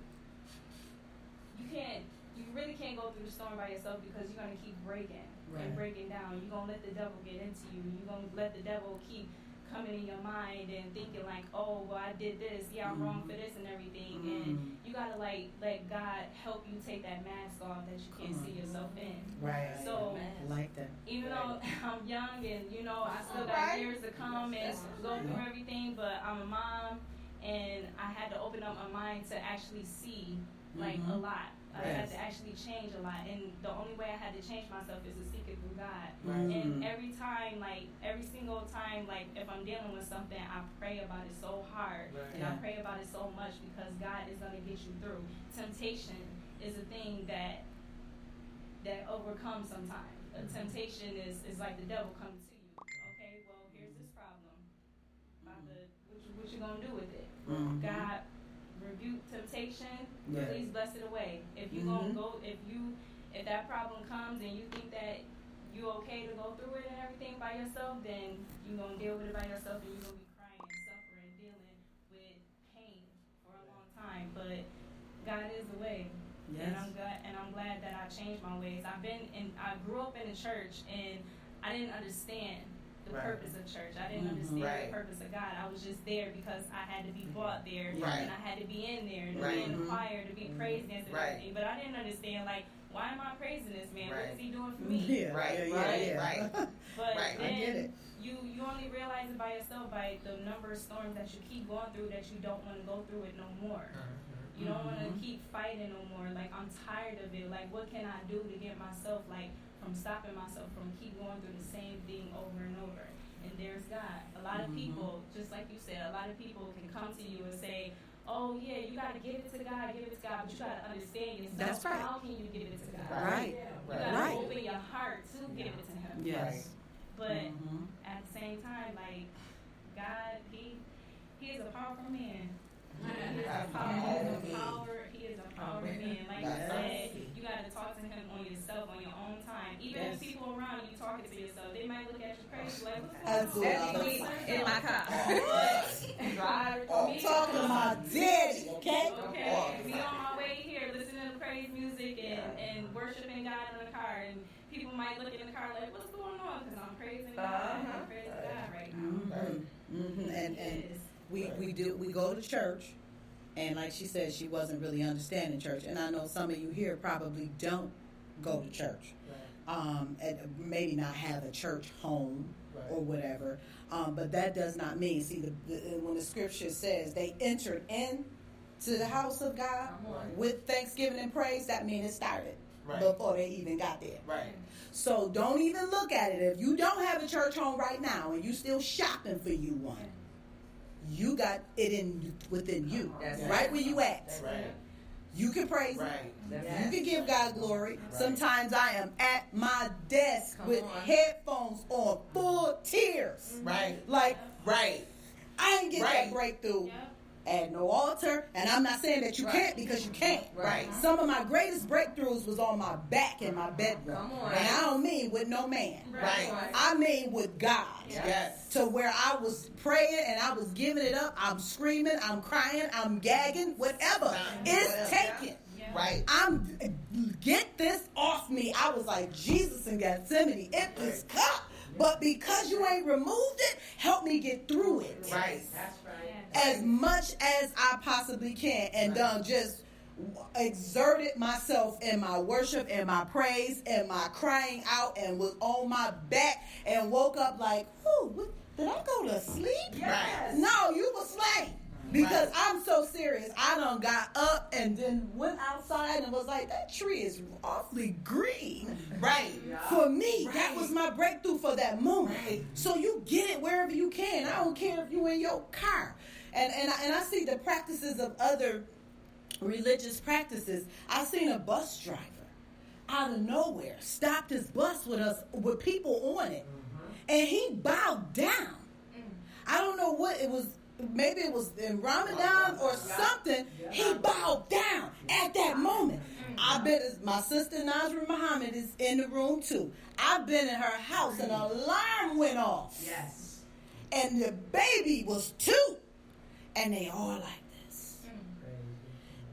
you really can't go through the storm by yourself because you're gonna keep breaking Right. and breaking down. You're gonna let the devil get into you. You're gonna let the devil keep coming in your mind and thinking like, oh, well, I did this. Yeah, I'm wrong for this and everything. And you gotta, like, let God help you take that mask off that you can't see yourself in. Right. So, I like that. even though I'm young and, you know, I still got Right. years to come and go through everything, but I'm a mom and I had to open up my mind to actually see, like, a lot. I had Yes. to actually change a lot, and the only way I had to change myself is to seek it through God. Right. And every time, like, every single time, like, if I'm dealing with something, I pray about it so hard, and I Yeah. pray about it so much because God is gonna get you through. Temptation is a thing that overcomes sometimes. A temptation is like the devil coming to you. Okay, well, here's this problem. What you gonna do with it? Mhm. God rebuke temptation, Yeah. please bless it away. If you Mhm. gonna go, if that problem comes and you think that you okay to go through it and everything by yourself, then you gonna deal with it by yourself and you gonna be crying and suffering, dealing with pain for a long time. But God is the way. Yes. And I'm glad that I changed my ways. I grew up in the church and I didn't understand the Right. purpose of church. I didn't Mhm. understand Right. the purpose of God. I was just there because I had to be brought there Right. and I had to be in there to Right. be in the Mhm. choir, to be praise dancing and Right. everything. But I didn't understand, like, why am I praising this man? What Right. is he doing for me? Yeah. Right, Yeah. right, Yeah. right. But Right. then I get it. you only realize it by yourself by the number of storms that you keep going through that you don't want to go through it no more. You don't want to keep fighting no more. Like, I'm tired of it. Like, what can I do to get myself, like, from stopping myself from keep going through the same thing over and over? And there's God. A lot of people, just like you said, a lot of people can come to you and say, oh, yeah, you got to give it to God, give it to God, but you got to understand yourself. That's right. How can you give it to God? Right. You got to Right. open your heart to give it to Him. Yes. But Mhm. at the same time, like, God, He is a powerful man. He is a power man. Like you said, you got to talk to Him on yourself, on your own time. Even if people around you talking to yourself, they might look at you crazy, like, what's going on? Absolutely. That's In my car. Drive I'm talking to my daddy, okay? Okay, be on my way here, listening to praise music and worshiping God in the car, and people might look in the car like, what's going on? Because I'm praising God, I'm praising God right now. Mhm. Mhm. And It is. we go to church, and like she said, she wasn't really understanding church. And I know some of you here probably don't go to church, and maybe not have a church home or whatever. But that does not mean, see, when the scripture says they entered in to the house of God with thanksgiving and praise, that means it started before they even got there. Right. So don't even look at it. If you don't have a church home right now and you still shopping for you one, you got it within you, That's right where you at. Right. You can praise Him. Right. You can give God glory. Sometimes I am at my desk with headphones on, full tears. Right. Like, Right. I didn't get Right. that breakthrough. Yep. at no altar, and I'm not saying that you can't, because you can't. Right. Some of my greatest breakthroughs was on my back in my bedroom. Come on. And I don't mean with no man. Right. I mean with God. Yes. To where I was praying and I was giving it up. I'm screaming, I'm crying, I'm gagging, whatever. It's taken. Right. Get this off me. I was like Jesus in Gethsemane. It is cut. But because you ain't removed it, help me get through it. Right. That's right. As much as I possibly can, and just exerted myself in my worship and my praise and my crying out, and was on my back and woke up like, whew, did I go to sleep? Yes. No, you were slain. Because I'm so serious. I done got up and then went outside and was like, that tree is awfully green. Right. For me, that was my breakthrough for that moment. Right. So you get it wherever you can. I don't care if you in your car. And I see the practices of other religious practices. I seen a bus driver out of nowhere stopped his bus with people on it, and he bowed down. I don't know what it was. Maybe it was in Ramadan or something. He bowed down at that moment. My sister Nazra Muhammad is in the room too. I've been in her house and an alarm went off. Yes. And the baby was 2. And they all like this.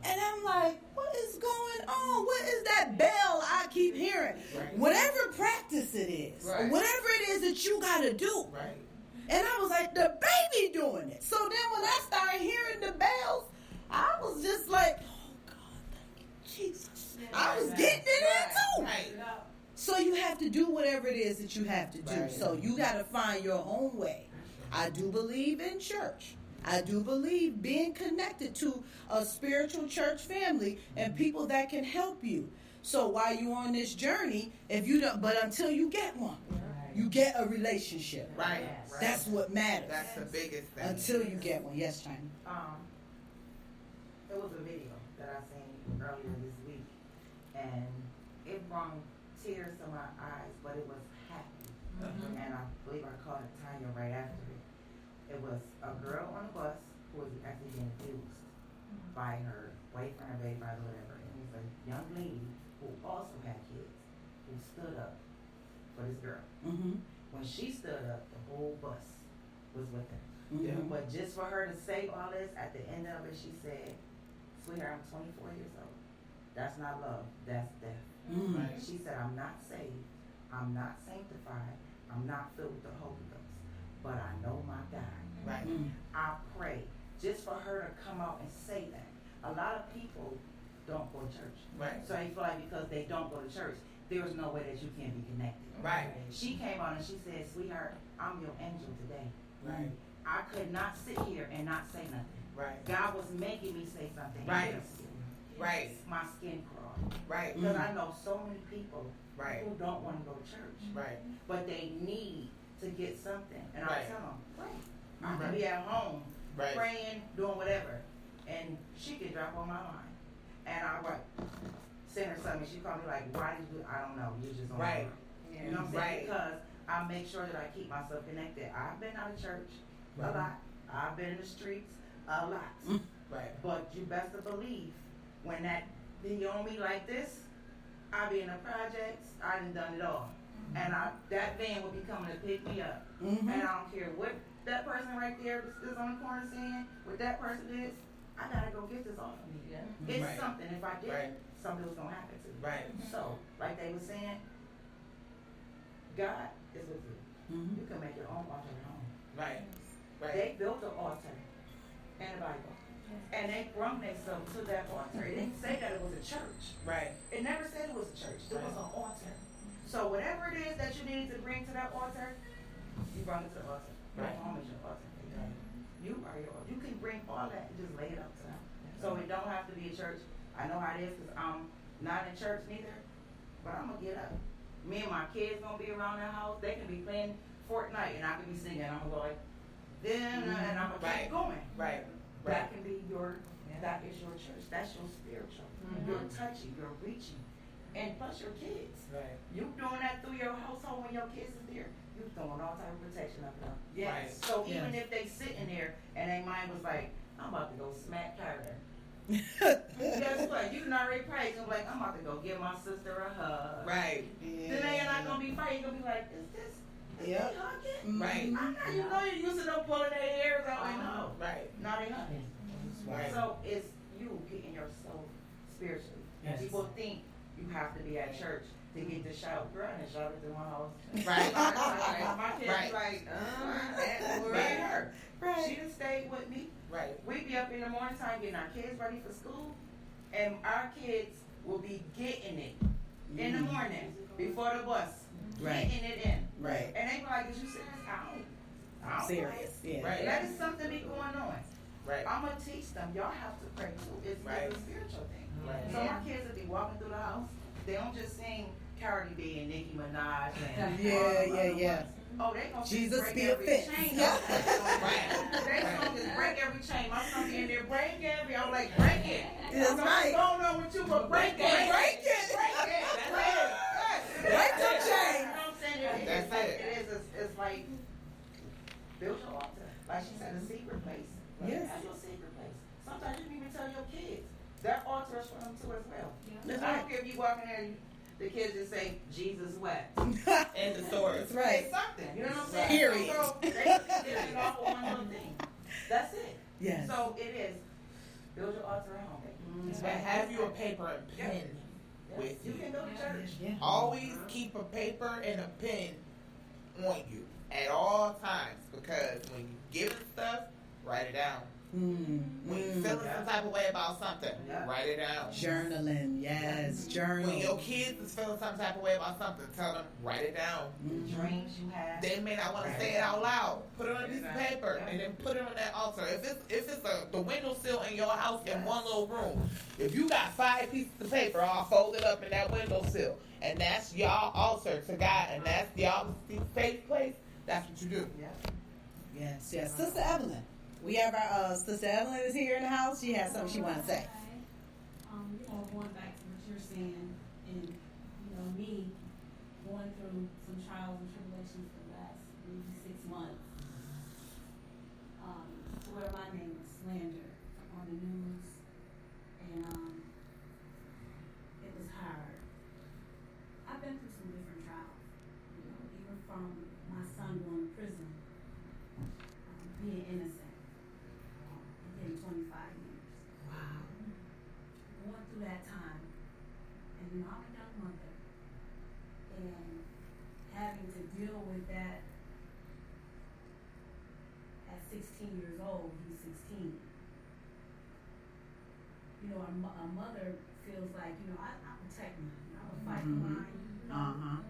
And I'm like, what is going on? What is that bell I keep hearing? Right. Whatever practice it is, or Right. whatever it is that you got to do. Right. And I was like, the baby doing it. So then when I started hearing the bells, I was just like, oh God, thank you, Jesus. I was getting it in too. Right. So you have to do whatever it is that you have to do. Right. So you got to find your own way. I do believe in church. I do believe being connected to a spiritual church family and people that can help you. So while you're on this journey, but until you get one, you get a relationship. Right. That's what matters. That's the biggest thing. Until you get one. Yes, China. There was a video that I seen earlier this week, and it brought tears to my eyes, but it was happy. And I believe I caught a Tanya right after it. It was a girl on a bus who was actually being abused by her boyfriend or baby father, whatever. And it was a young lady who also had kids who stood up for this girl. Mm-hmm. When she stood up, the whole bus was with her. Mm-hmm. But just for her to say all this, at the end of it, she said, sweetheart, I'm 24 years old. That's not love, that's death. Mm-hmm. Right. She said, I'm not saved, I'm not sanctified, I'm not filled with the Holy Ghost, but I know my God. Right. Mm-hmm. I pray just for her to come out and say that. A lot of people don't go to church. Right. So they feel like because they don't go to church, there's no way that you can be connected. Right. She came on and she said, sweetheart, I'm your angel today. Right. I could not sit here and not say nothing. Right. God was making me say something. Right. Yes. Right. My skin crawled. Right. Because I know so many people Right. who don't want to go to church. Right. But they need to get something. And I Right. tell them, pray. I can Right. be at home Right. praying, doing whatever. And she could drop on my line. And I would send her something. She called me like, why did you do I don't know. You just don't Right. know. You know what I'm saying? Right. Because I make sure that I keep myself connected. I've been out of church Right. a lot. I've been in the streets a lot. Right. But you best to believe when that video on me like this, I be in the projects, I done it all. And that van will be coming to pick me up. Mm-hmm. And I don't care what that person right there that's on the corner saying, what that person is, I gotta go get this off of me. It's Right. something. If I did, Right. something was gonna happen to me. Right. So, like they were saying, God is with you. Mm-hmm. You can make your own altar at home. Right. Right. They built an altar in the Bible. And they brought themselves to that altar. It didn't say that it was a church. Right. It never said it was a church. It was Right. an altar. So whatever it is that you needed to bring to that altar, you brought it to the altar. Your Right. home is your altar. Right. You are your altar. You can bring all that and just lay it up to them. So it don't have to be a church. I know how it is because I'm not in church neither, but I'm going to get up. Me and my kids going to be around the house. They can be playing Fortnite and I can be singing. I'm going to go like, then, and I'm going to Right. keep going. Right. That can be that is your church. That's your spiritual. You're touching, you're reaching. And plus your kids. Right. You doing that through your household when your kids is there, you throwing all type of protection up there. Yes. So Yes. even if they sitting there and their mind was like, I'm about to go smack Carter. Guess what? You done already prayed. I'm like, I'm about to go give my sister a hug. Right. Then they ain't not gonna be fighting. You're gonna be like, is this? Is Yep. they hugging? Right. I know you know you're used to them pulling their hairs out. I know. Right. Now they hugging. Right. So it's you getting yourself spiritually. Yes. People think you have to be at church to get to shout. Girl, I done shouted through my house. Right. My kids Right. be like, that word Right. her. Right. She done stayed with me. Right. We be up in the morning time getting our kids ready for school, and our kids will be getting it in the morning before the bus, Right. getting it in. Right. And they be like, is you serious? I don't Serious. Yeah. Right. Let it something be going on. Right. I'm going to teach them. Y'all have to pray too. It's Right. a spiritual thing. Right. So my kids will be walking through the house. They don't just sing Cardi B and Nicki Minaj and Yeah. Oh, they gonna Jesus break be every offense. chain. Yeah. They song is break every chain. My son be in there break every. I'm like break it. That's right. Don't know what you but break it. Break it. Break it. Break the chain. You know what I'm saying? That's it. It is. It's like build your altar. Like she said, a secret place. Yes. Have your secret place. Sometimes you can even tell your kids. That altar is for them too as well. That's I right. don't care if you walk in there and the kids just say, Jesus wept. And the story. That's right. It's something. You know what I'm saying? Period. So they get it off of one little thing. That's it. Yes. So it is. Build your altar at home. And have you a paper and pen with You you. can go to church. Yeah. Always keep a paper and a pen on you at all times, because when you giving stuff, write it down. When you feeling some type of way about something, write it down. Journaling. Yes. Journal. When your kids is feeling some type of way about something, tell them, write it down. Dreams you have. They may not want to say it out loud. Put it on a piece of paper and then put it on that altar. If it's the windowsill in your house in one little room, if you got 5 pieces of paper all folded up in that windowsill, and that's y'all altar to God, and that's y'all safe place, that's what you do. Yes. Sister Evelyn. We have our Sister Evelyn is here in the house. She has something she wants to say. Going back to what you're saying, and me going through some trials and tribulations for the last maybe 6 months, to where my name is slandered on the news, and it was hard. I've been through some different trials, even from my son going to prison, being innocent. Getting 25 years. Wow. Going through that time, and I'm a young mother, and having to deal with that at 16 years old. He's 16. A mother feels like, I protect me. I'm a fight for mine.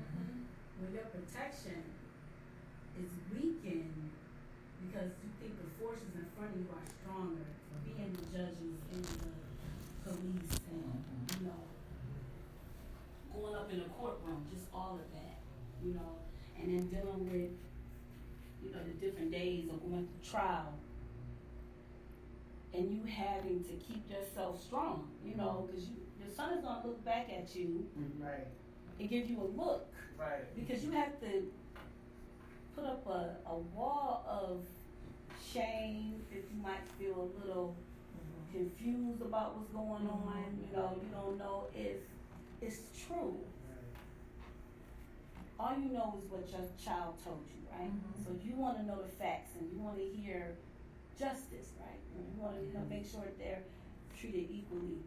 When your protection is weakened because you think the forces in front of you are stronger, being the judges and the police and, going up in the courtroom, just all of that, and then dealing with, the different days of going through trial, and you having to keep yourself strong, because your son is going to look back at you Right. and give you a look, Right. because you have to put up a wall of shame if you might feel a little confused about what's going on. You don't know if it's true. All you know is what your child told you, right? So you want to know the facts and you want to hear justice, right? And you want to make sure that they're treated equally.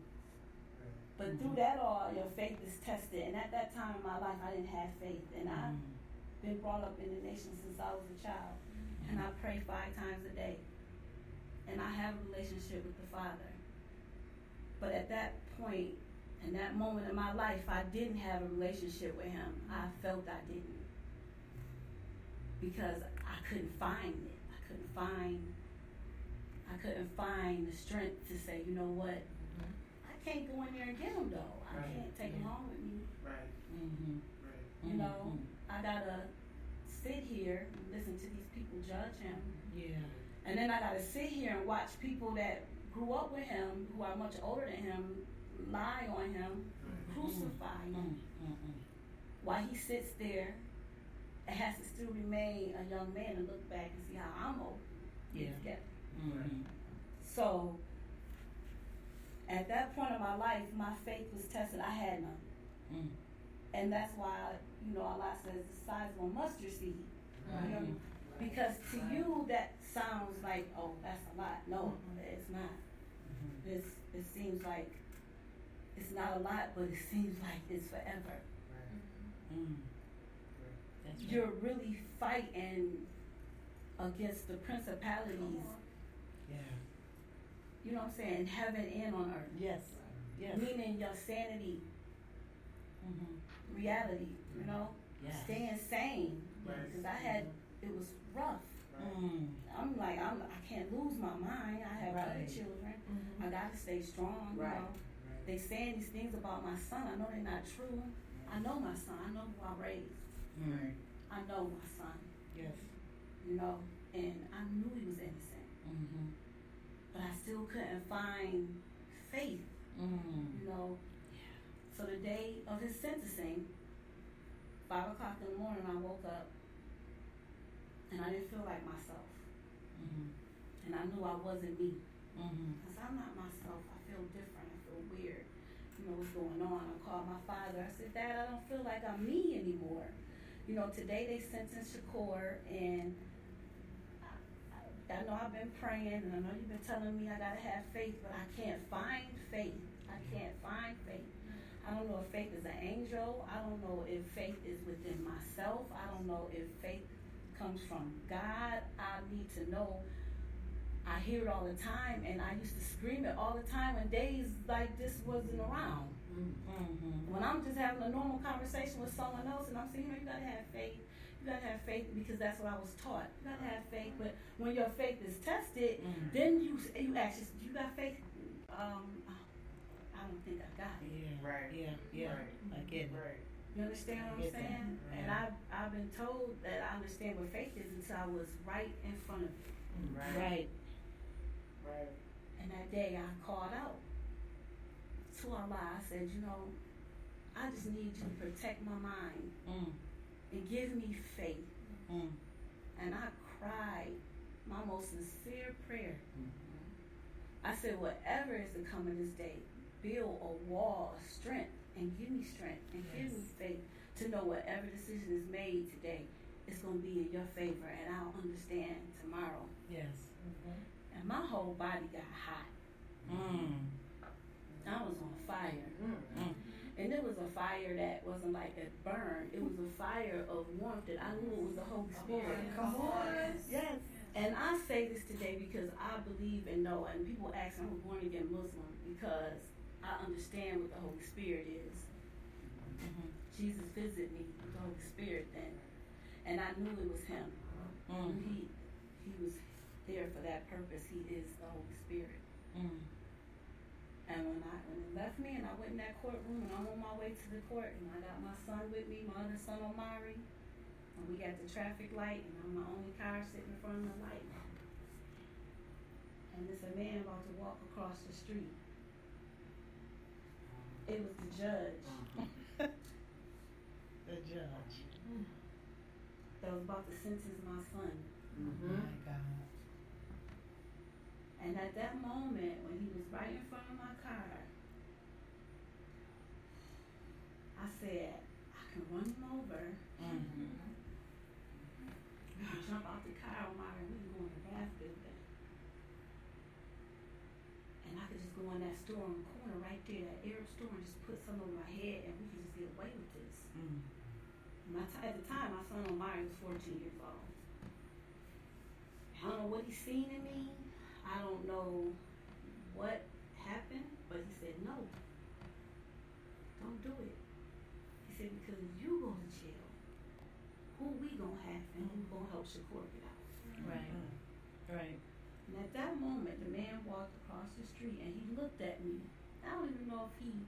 But through that all, your faith is tested. And at that time in my life, I didn't have faith. And I've been brought up in the nation since I was a child. And I pray 5 times a day. And I have a relationship with the Father. But at that point, in that moment in my life, I didn't have a relationship with Him. I felt I didn't. Because I couldn't find it. I couldn't find the strength to say, you know what? I can't go in there and get him though. I can't take him home with me. Right. I gotta sit here and listen to these people judge him. Yeah. And then I gotta sit here and watch people that grew up with him, who are much older than him, lie on him, crucify him. While he sits there and has to still remain a young man and look back and see how I'm old. Yeah. So at that point in my life, my faith was tested. I had none. Mm. And that's why, Allah says the size of a mustard seed. Right. You know, because to you that sounds like, oh, that's a lot. No, it's not. It seems like it's not a lot, but it seems like it's forever. Mm. That's right. You're really fighting against the principalities. Yeah. You know what I'm saying? Heaven and on earth. Yes. Yes. Meaning your sanity, reality. You know, Yes. staying sane. Because it was rough. Mm. I'm like, I can't lose my mind. I have other Right. children. I gotta stay strong. You Right. know, they saying these things about my son. I know they're not true. I know my son. I know who I raised. Mm. I know my son. Yes. You know, and I knew he was innocent, but I still couldn't find faith. Mm. You know, so the day of his sentencing, 5 o'clock in the morning, I woke up and I didn't feel like myself, and I knew I wasn't me. I said, I'm not myself. I feel different. I feel weird. You know what's going on? I called my father. I said, Dad, I don't feel like I'm me anymore. You know, today they sentenced Shakur, and I know I've been praying, and I know you've been telling me I gotta have faith, but I can't find faith. I can't find faith. I don't know if faith is an angel. I don't know if faith is within myself. I don't know if faith comes from God. I need to know. I hear it all the time, and I used to scream it all the time when days like this wasn't around. When I'm just having a normal conversation with someone else, and I'm saying, you gotta have faith. You gotta have faith because that's what I was taught. You gotta have faith, but when your faith is tested, then you ask, you got faith? I don't think I got it. Yeah. Right. Yeah. Right. I get it. Right. You understand what I'm Yes, saying? ma'am. And I've been told that I understand what faith is until I was right in front of it. Right. Right. And that day I called out to Allah. I said, I just need you to protect my mind and give me faith. And I cried my most sincere prayer. I said, whatever is to come in this day, build a wall of strength and give me strength and give me faith to know whatever decision is made today, it's going to be in your favor and I'll understand tomorrow. Yes. And my whole body got hot. I was on fire. And it was a fire that wasn't like a burn. It was a fire of warmth that I knew it was the Holy Spirit. Come on. Yes. And I say this today because I believe and know, and people ask, I'm a born again Muslim because I understand what the Holy Spirit is. Jesus visited me with the Holy Spirit then, and I knew it was Him. He was there for that purpose. He is the Holy Spirit. And when it left me and I went in that courtroom and I'm on my way to the court and I got my son with me, my other son Omari, and we got the traffic light and I'm the only car sitting in front of the light. And there's a man about to walk across the street. It was the judge. The judge. That was about to sentence my son. My God. And at that moment, when he was right in front of my car, I said, I can run him over. We can jump out the car, Omari, and we can go in the gas building. And I could just go in that store on the corner right there, that Arab store, and just put something over my head, and we could just get away with this. At the time, my son Omari was 14 years old. I don't know what he's seen in me. I don't know what happened, but he said, no, don't do it. He said, because if you go to jail, who we gonna have and who gonna help Shakur get out? Right. And at that moment, the man walked across the street and he looked at me. I don't even know if he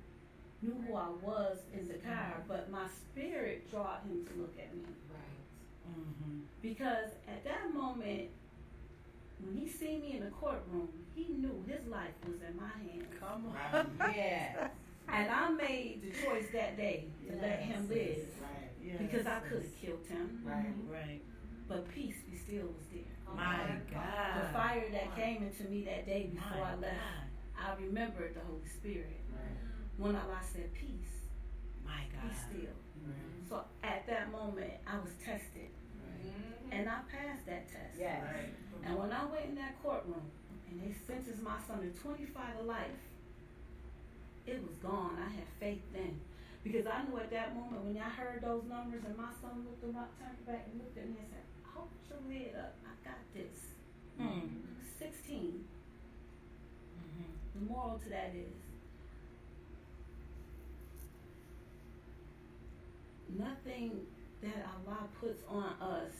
knew who I was in the car, but my spirit brought him to look at me. Because at that moment, when he seen me in the courtroom, he knew his life was in my hands. Come on. Yes. And I made the choice that day to let him live. Yes. Because I could have killed him. Right. But peace be still was there. My God. The fire that came into me that day before I left, God. I remembered the Holy Spirit. Right. When I said peace, My be God. still. Right. So at that moment, I was tested. And I passed that test. Yes. Right. And when I went in that courtroom and they sentenced my son to 25 to life, it was gone. I had faith then. Because I knew at that moment when I heard those numbers and my son looked around, turned back and looked at me and said, hold your head up. I got this. 16. The moral to that is nothing that Allah puts on us,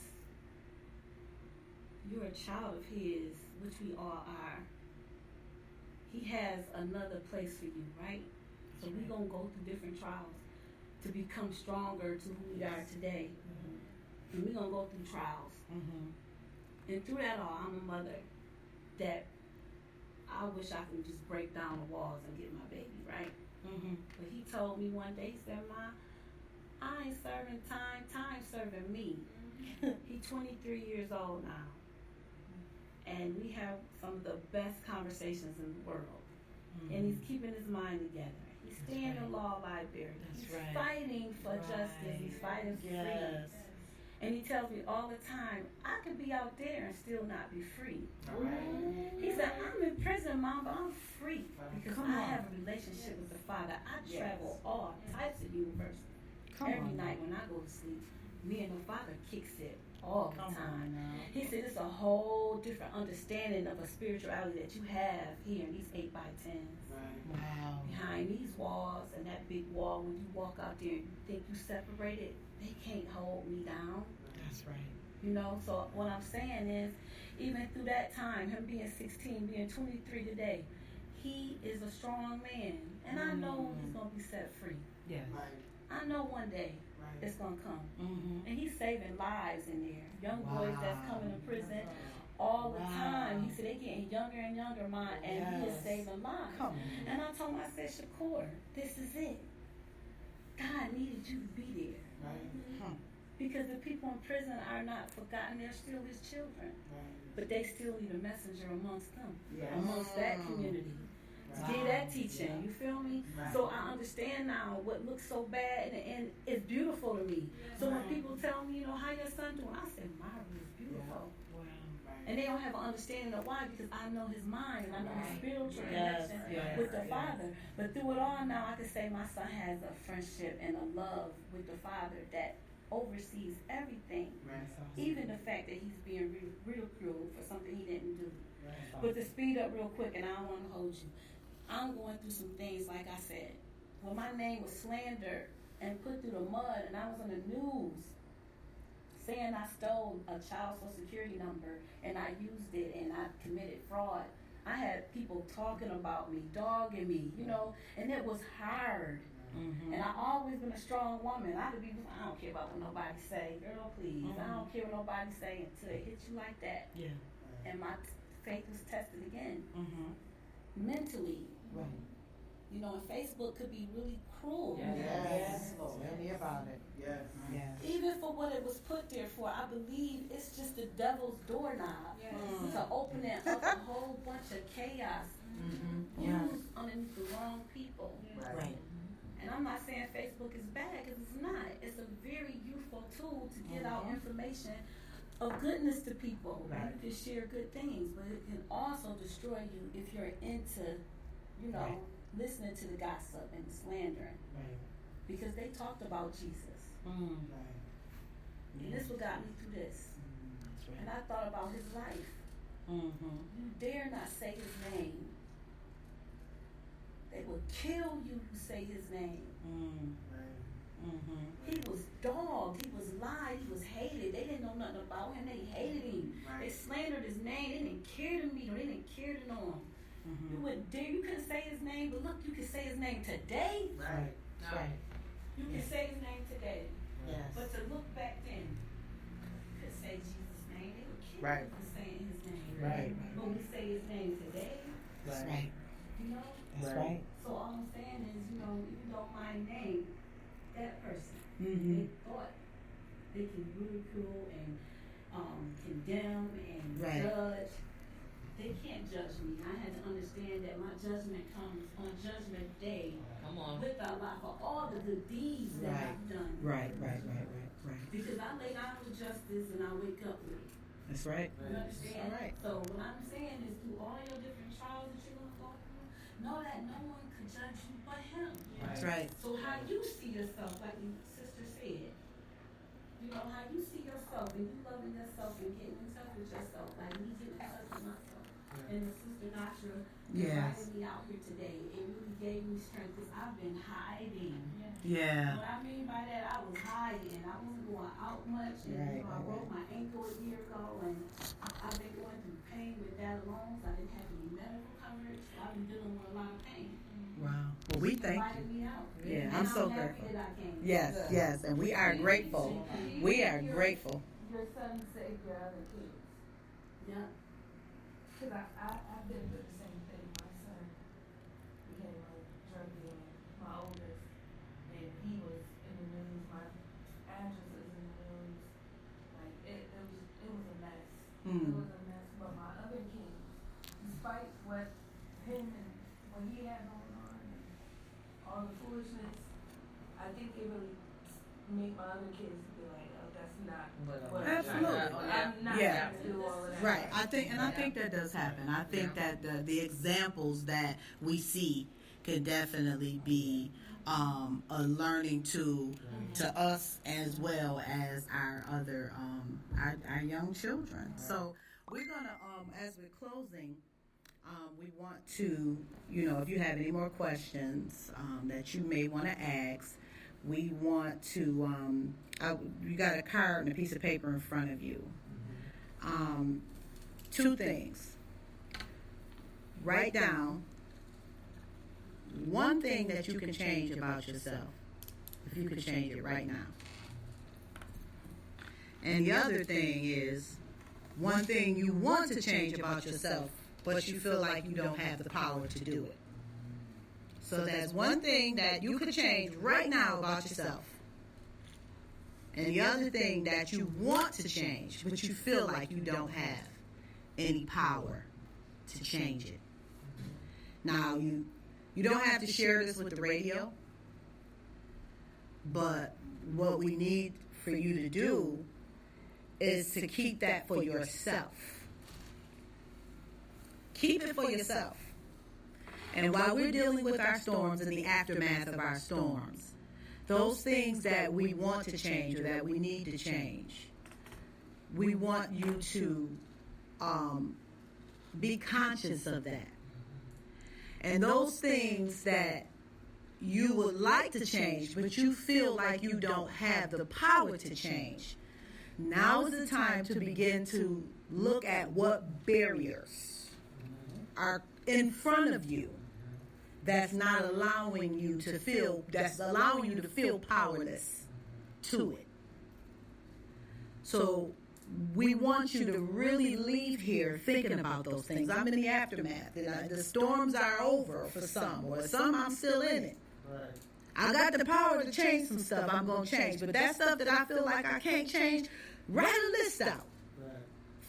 you're a child of His, which we all are. He has another place for you, right? So we're going to go through different trials to become stronger to who we are today. And we're going to go through trials. And through that all, I'm a mother that I wish I could just break down the walls and get my baby, right? But he told me one day, he said, Ma, I ain't serving time, time's serving me. He's 23 years old now. And we have some of the best conversations in the world. And he's keeping his mind together. He's staying in the law library. He's fighting for justice. He's fighting for freedom. And he tells me all the time, I could be out there and still not be free. He said, I'm in prison, Mom, but I'm free because I have a relationship with the Father. I travel all types of universities. Every night when I go to sleep, me and the Father kicks it all the time. He said it's a whole different understanding of a spirituality that you have here in these 8x10s. Wow. Behind these walls and that big wall, when you walk out there and you think you separated, they can't hold me down. That's right. You know, so what I'm saying is, even through that time, him being 16, being 23 today, he is a strong man. And I know he's going to be set free. Yeah. I know one day it's going to come. And he's saving lives in there. Young boys that's coming to prison all the time. He said they getting younger and younger, and he is saving lives. And I told him, I said, Shakur, this is it. God needed you to be there. Because the people in prison are not forgotten. They're still his children. But they still need a messenger amongst them, amongst that community. To give that teaching, you feel me? So I understand now what looks so bad and it's beautiful to me. So when people tell me, you know, how your son doing, I say, Myra is beautiful. And they don't have an understanding of why, because I know his mind and I know his spiritual connection with the Father. But through it all now, I can say my son has a friendship and a love with the Father that oversees everything. Even the fact that he's being ridiculed for something he didn't do. But to speed up real quick, and I don't want to hold you, I'm going through some things, like I said. When my name was slandered and put through the mud, and I was on the news saying I stole a child social security number and I used it and I committed fraud, I had people talking about me, dogging me, you know, and it was hard. And I always been a strong woman. I don't care about what nobody say, girl, please. I don't care what nobody say until it hits you like that. And my faith was tested again. Mentally. You know, and Facebook could be really cruel. Tell me about it. Even for what it was put there for, I believe it's just the devil's doorknob to open it up a whole bunch of chaos used underneath the wrong people. And I'm not saying Facebook is bad, because it's not. It's a very useful tool to get out information of goodness to people. You can share good things, but it can also destroy you if you're into, you know, listening to the gossip and the slandering. Because they talked about Jesus. And this what got me through this. And I thought about his life. You dare not say his name. They will kill you who say his name. He was dogged, he was lied, he was hated. They didn't know nothing about him, they hated him. They slandered his name, they didn't care to meet him, they didn't care to know him. You wouldn't dare, you couldn't say his name, but look, you can say his name today. You can say his name today. But to look back then, you could say Jesus' name, they would kill you for saying his name. But we say his name today. You know? So all I'm saying is, you know, if you don't mind name that person, they thought they can ridicule and condemn and Right. judge. They can't judge me. I had to understand that my judgment comes on Judgment Day Come on. with Allah for all the good deeds that Right. I've done. Right. Because I lay down with justice and I wake up with it. That's right. You understand? All right. So what I'm saying is, through all your different trials that you're gonna go through, know that no one could judge you but Him. That's right. So how you see yourself, like your sister said, you know how you see yourself and you loving yourself and getting in touch with yourself, like me getting in touch with myself. And the sister Nasha invited me out here today. It really gave me strength because I've been hiding. Yeah. What I mean by that, I was hiding. I wasn't going out much, and Right, you know, I broke my ankle a year ago, and I've been going through pain with that alone. So I didn't have any medical coverage, so I've been dealing with a lot of pain. Wow. Well, we thank you. Invited me out. Yeah, And I'm so happy grateful. that I came. Yes, and we are grateful. We are grateful. Your son saved your other kids. Yeah. Because I've been through the same thing. My son became a drug dealer, my oldest, and he was in the news. My address was in the news. Like it was a mess. It was a mess. But my other kids, despite what him and what he had going on and all the foolishness, I think it really made my other kids be like, oh, that's not what Absolutely. I'm not Yeah. going to do all of that. Right. I think that does happen. I think that the examples that we see can definitely be a learning to us as well as our other our young children. So we're gonna as we're closing, we want to, if you have any more questions that you may want to ask, we want to you got a card and a piece of paper in front of you. Two things. Write down one thing that you can change about yourself, if you could change it right now. And the other thing is one thing you want to change about yourself, but you feel like you don't have the power to do it. So that's one thing that you could change right now about yourself. And the other thing that you want to change, but you feel like you don't have any power to change it. Now, you don't have to share this with the radio, but what we need for you to do is to keep that for yourself. Keep it for yourself. And while we're dealing with our storms and the aftermath of our storms, those things that we want to change or that we need to change, we want you to be conscious of that. And those things that you would like to change, but you feel like you don't have the power to change, now is the time to begin to look at what barriers are in front of you that's allowing you to feel powerless to it. So we want you to really leave here thinking about those things. I'm in the aftermath. The storms are over for some, or some I'm still in it. Right. I got the power to change some stuff I'm going to change, but that stuff that I feel like I can't change, write a list out. Right.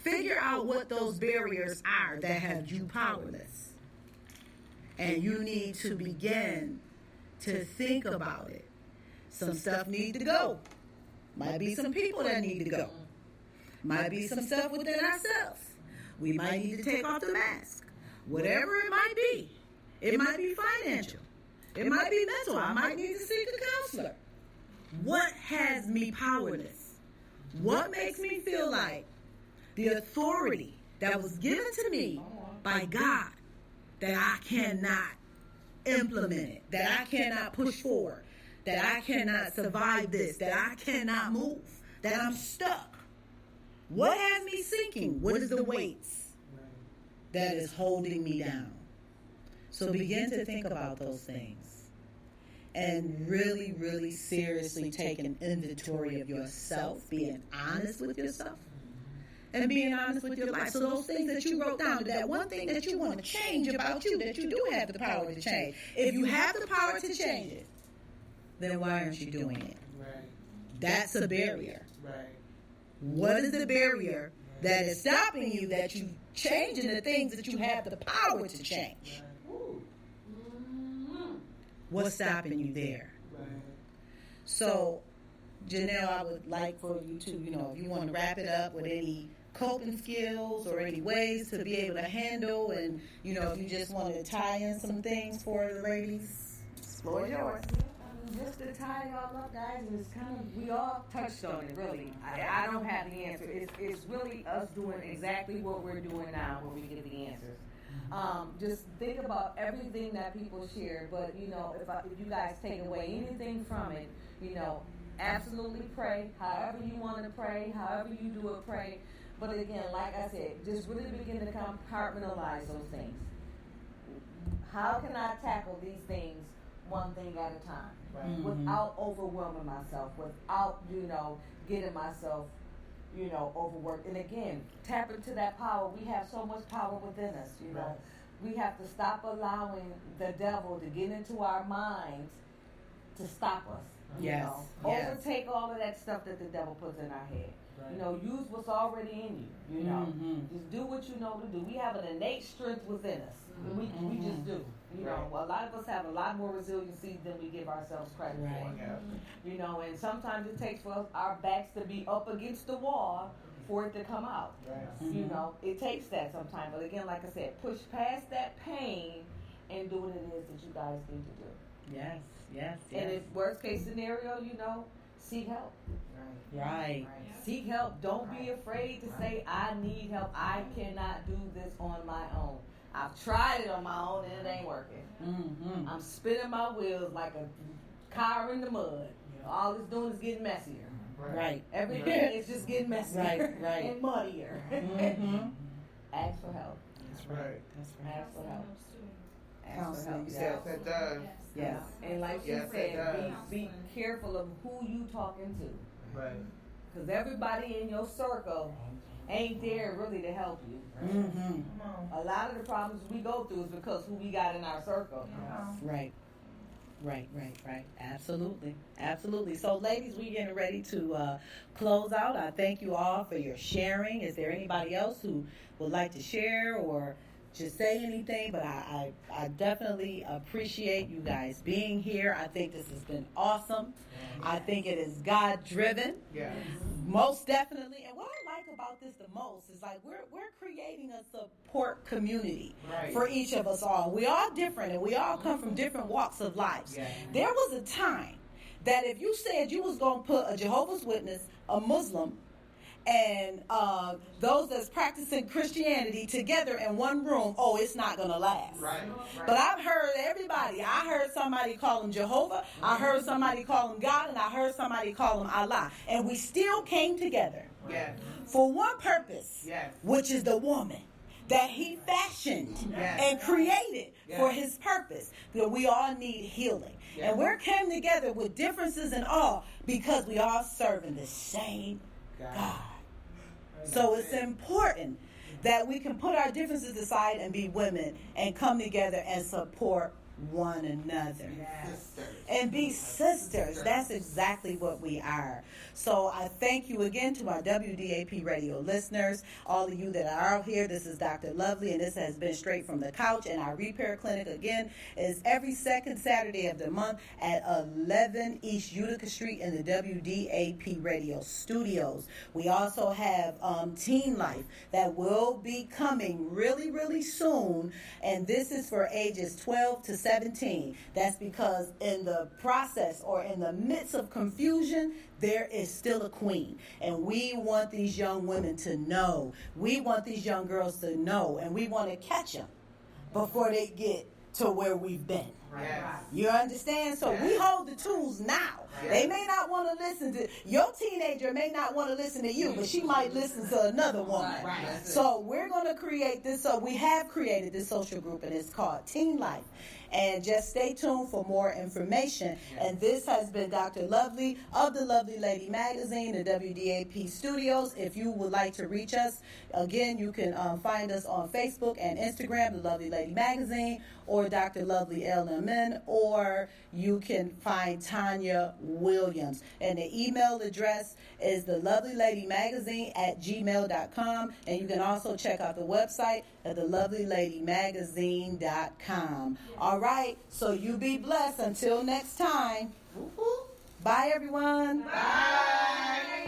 Figure out what those barriers are that have you powerless. And you need to begin to think about it. Some stuff need to go. Might be some people that need to go. Might be some stuff within ourselves. We might need to take off the mask. Whatever it might be. It might be financial. It might be mental. I might need to seek a counselor. What has me powerless? What makes me feel like the authority that was given to me by God, that I cannot implement it, that I cannot push forward, that I cannot survive this, that I cannot move, that I'm stuck? What has me sinking? What is the weights that is holding me down? So begin to think about those things and really, really seriously take an inventory of yourself, being honest with yourself and being honest with your life. So those things that you wrote down, that one thing that you want to change about you, that you do have the power to change. If you have the power to change it, then why aren't you doing it? Right. That's a barrier. Right. What is the barrier that is stopping you, that you changing the things that you have the power to change? What's stopping you there? So, Janelle, I would like for you to, if you want to wrap it up with any coping skills or any ways to be able to handle, and, if you just want to tie in some things for the ladies, floor is yours. Just to tie it all up, guys, it's kind of, we all touched on it, really. I don't have the answer. It's really us doing exactly what we're doing now when we get the answers. Just think about everything that people share, but, if you guys take away anything from it, absolutely pray, however you want to pray, however you do it, pray. But again, like I said, just really begin to compartmentalize those things. How can I tackle these things one thing at a time? Right. Without overwhelming myself, without, getting myself, overworked. And again, tap into that power. We have so much power within us, Right. We have to stop allowing the devil to get into our minds to stop us. Yes. Overtake all of that stuff that the devil puts in our head. Right. Use what's already in you. Just do what you know to do. We have an innate strength within us. We just do. A lot of us have a lot more resiliency than we give ourselves credit for. Yeah. And sometimes it takes for us, our backs to be up against the wall for it to come out. Right. It takes that sometimes. But again, like I said, push past that pain and do what it is that you guys need to do. Yes. And if worst case scenario, seek help. Right. Seek help. Don't be afraid to say, I need help. I cannot do this on my own. I've tried it on my own and it ain't working. I'm spinning my wheels like a car in the mud. All it's doing is getting messier. Right. Everything is just getting messier right. and muddier. Ask for help. That's right. Ask for help. Ask for help. Yes, it does. Yes. And like you said, be careful of who you talking to. Right. Because everybody in your circle ain't there really to help you. A lot of the problems we go through is because who we got in our circle. Right. Absolutely. So, ladies, we're getting ready to close out. I thank you all for your sharing. Is there anybody else who would like to share or just say anything? But I definitely appreciate you guys being here. I think this has been awesome. I think it is God-driven. Yes. Most definitely. And what I like about this the most is like we're creating a support community for each of us all. We all different and we all come from different walks of life. Yeah. There was a time that if you said you was going to put a Jehovah's Witness, a Muslim, and those that's practicing Christianity together in one room, it's not going to last. Right. But I've heard everybody. I heard somebody call him Jehovah. I heard somebody call him God. And I heard somebody call him Allah. And we still came together for one purpose, which is the woman that he fashioned and created for his purpose. That we all need healing. And we're came together with differences and all because we all serving the same God. So it's important that we can put our differences aside and be women and come together and support one another. And be sisters. That's exactly what we are. So I thank you again to our WDAP radio listeners, all of you that are out here. This is Dr. Lovely, and this has been Straight from the Couch. And our repair clinic, again, is every second Saturday of the month at 11 East Utica Street in the WDAP radio studios. We also have Teen Life that will be coming really, really soon. And this is for ages 12 to 17. That's because in the process or in the midst of confusion, there is still a queen. And we want these young women to know. We want these young girls to know. And we want to catch them before they get to where we've been. Yes. You understand? So we hold the tools now. Yes. They may not want to listen to, your teenager may not want to listen to you, but she might listen to another woman. Right. So we're going to create this, so we have created this social group, and it's called Teen Life. And just stay tuned for more information. Yes. And this has been Dr. Lovely of the Lovely Lady Magazine, the WDAP studios. If you would like to reach us, again, you can find us on Facebook and Instagram, the Lovely Lady Magazine, or for Dr. Lovely LMN, or you can find Tanya Williams. And the email address is thelovelylady.magazine@gmail.com. And you can also check out the website at thelovelylady.magazine.com. All right, so you be blessed. Until next time. Bye, everyone. Bye.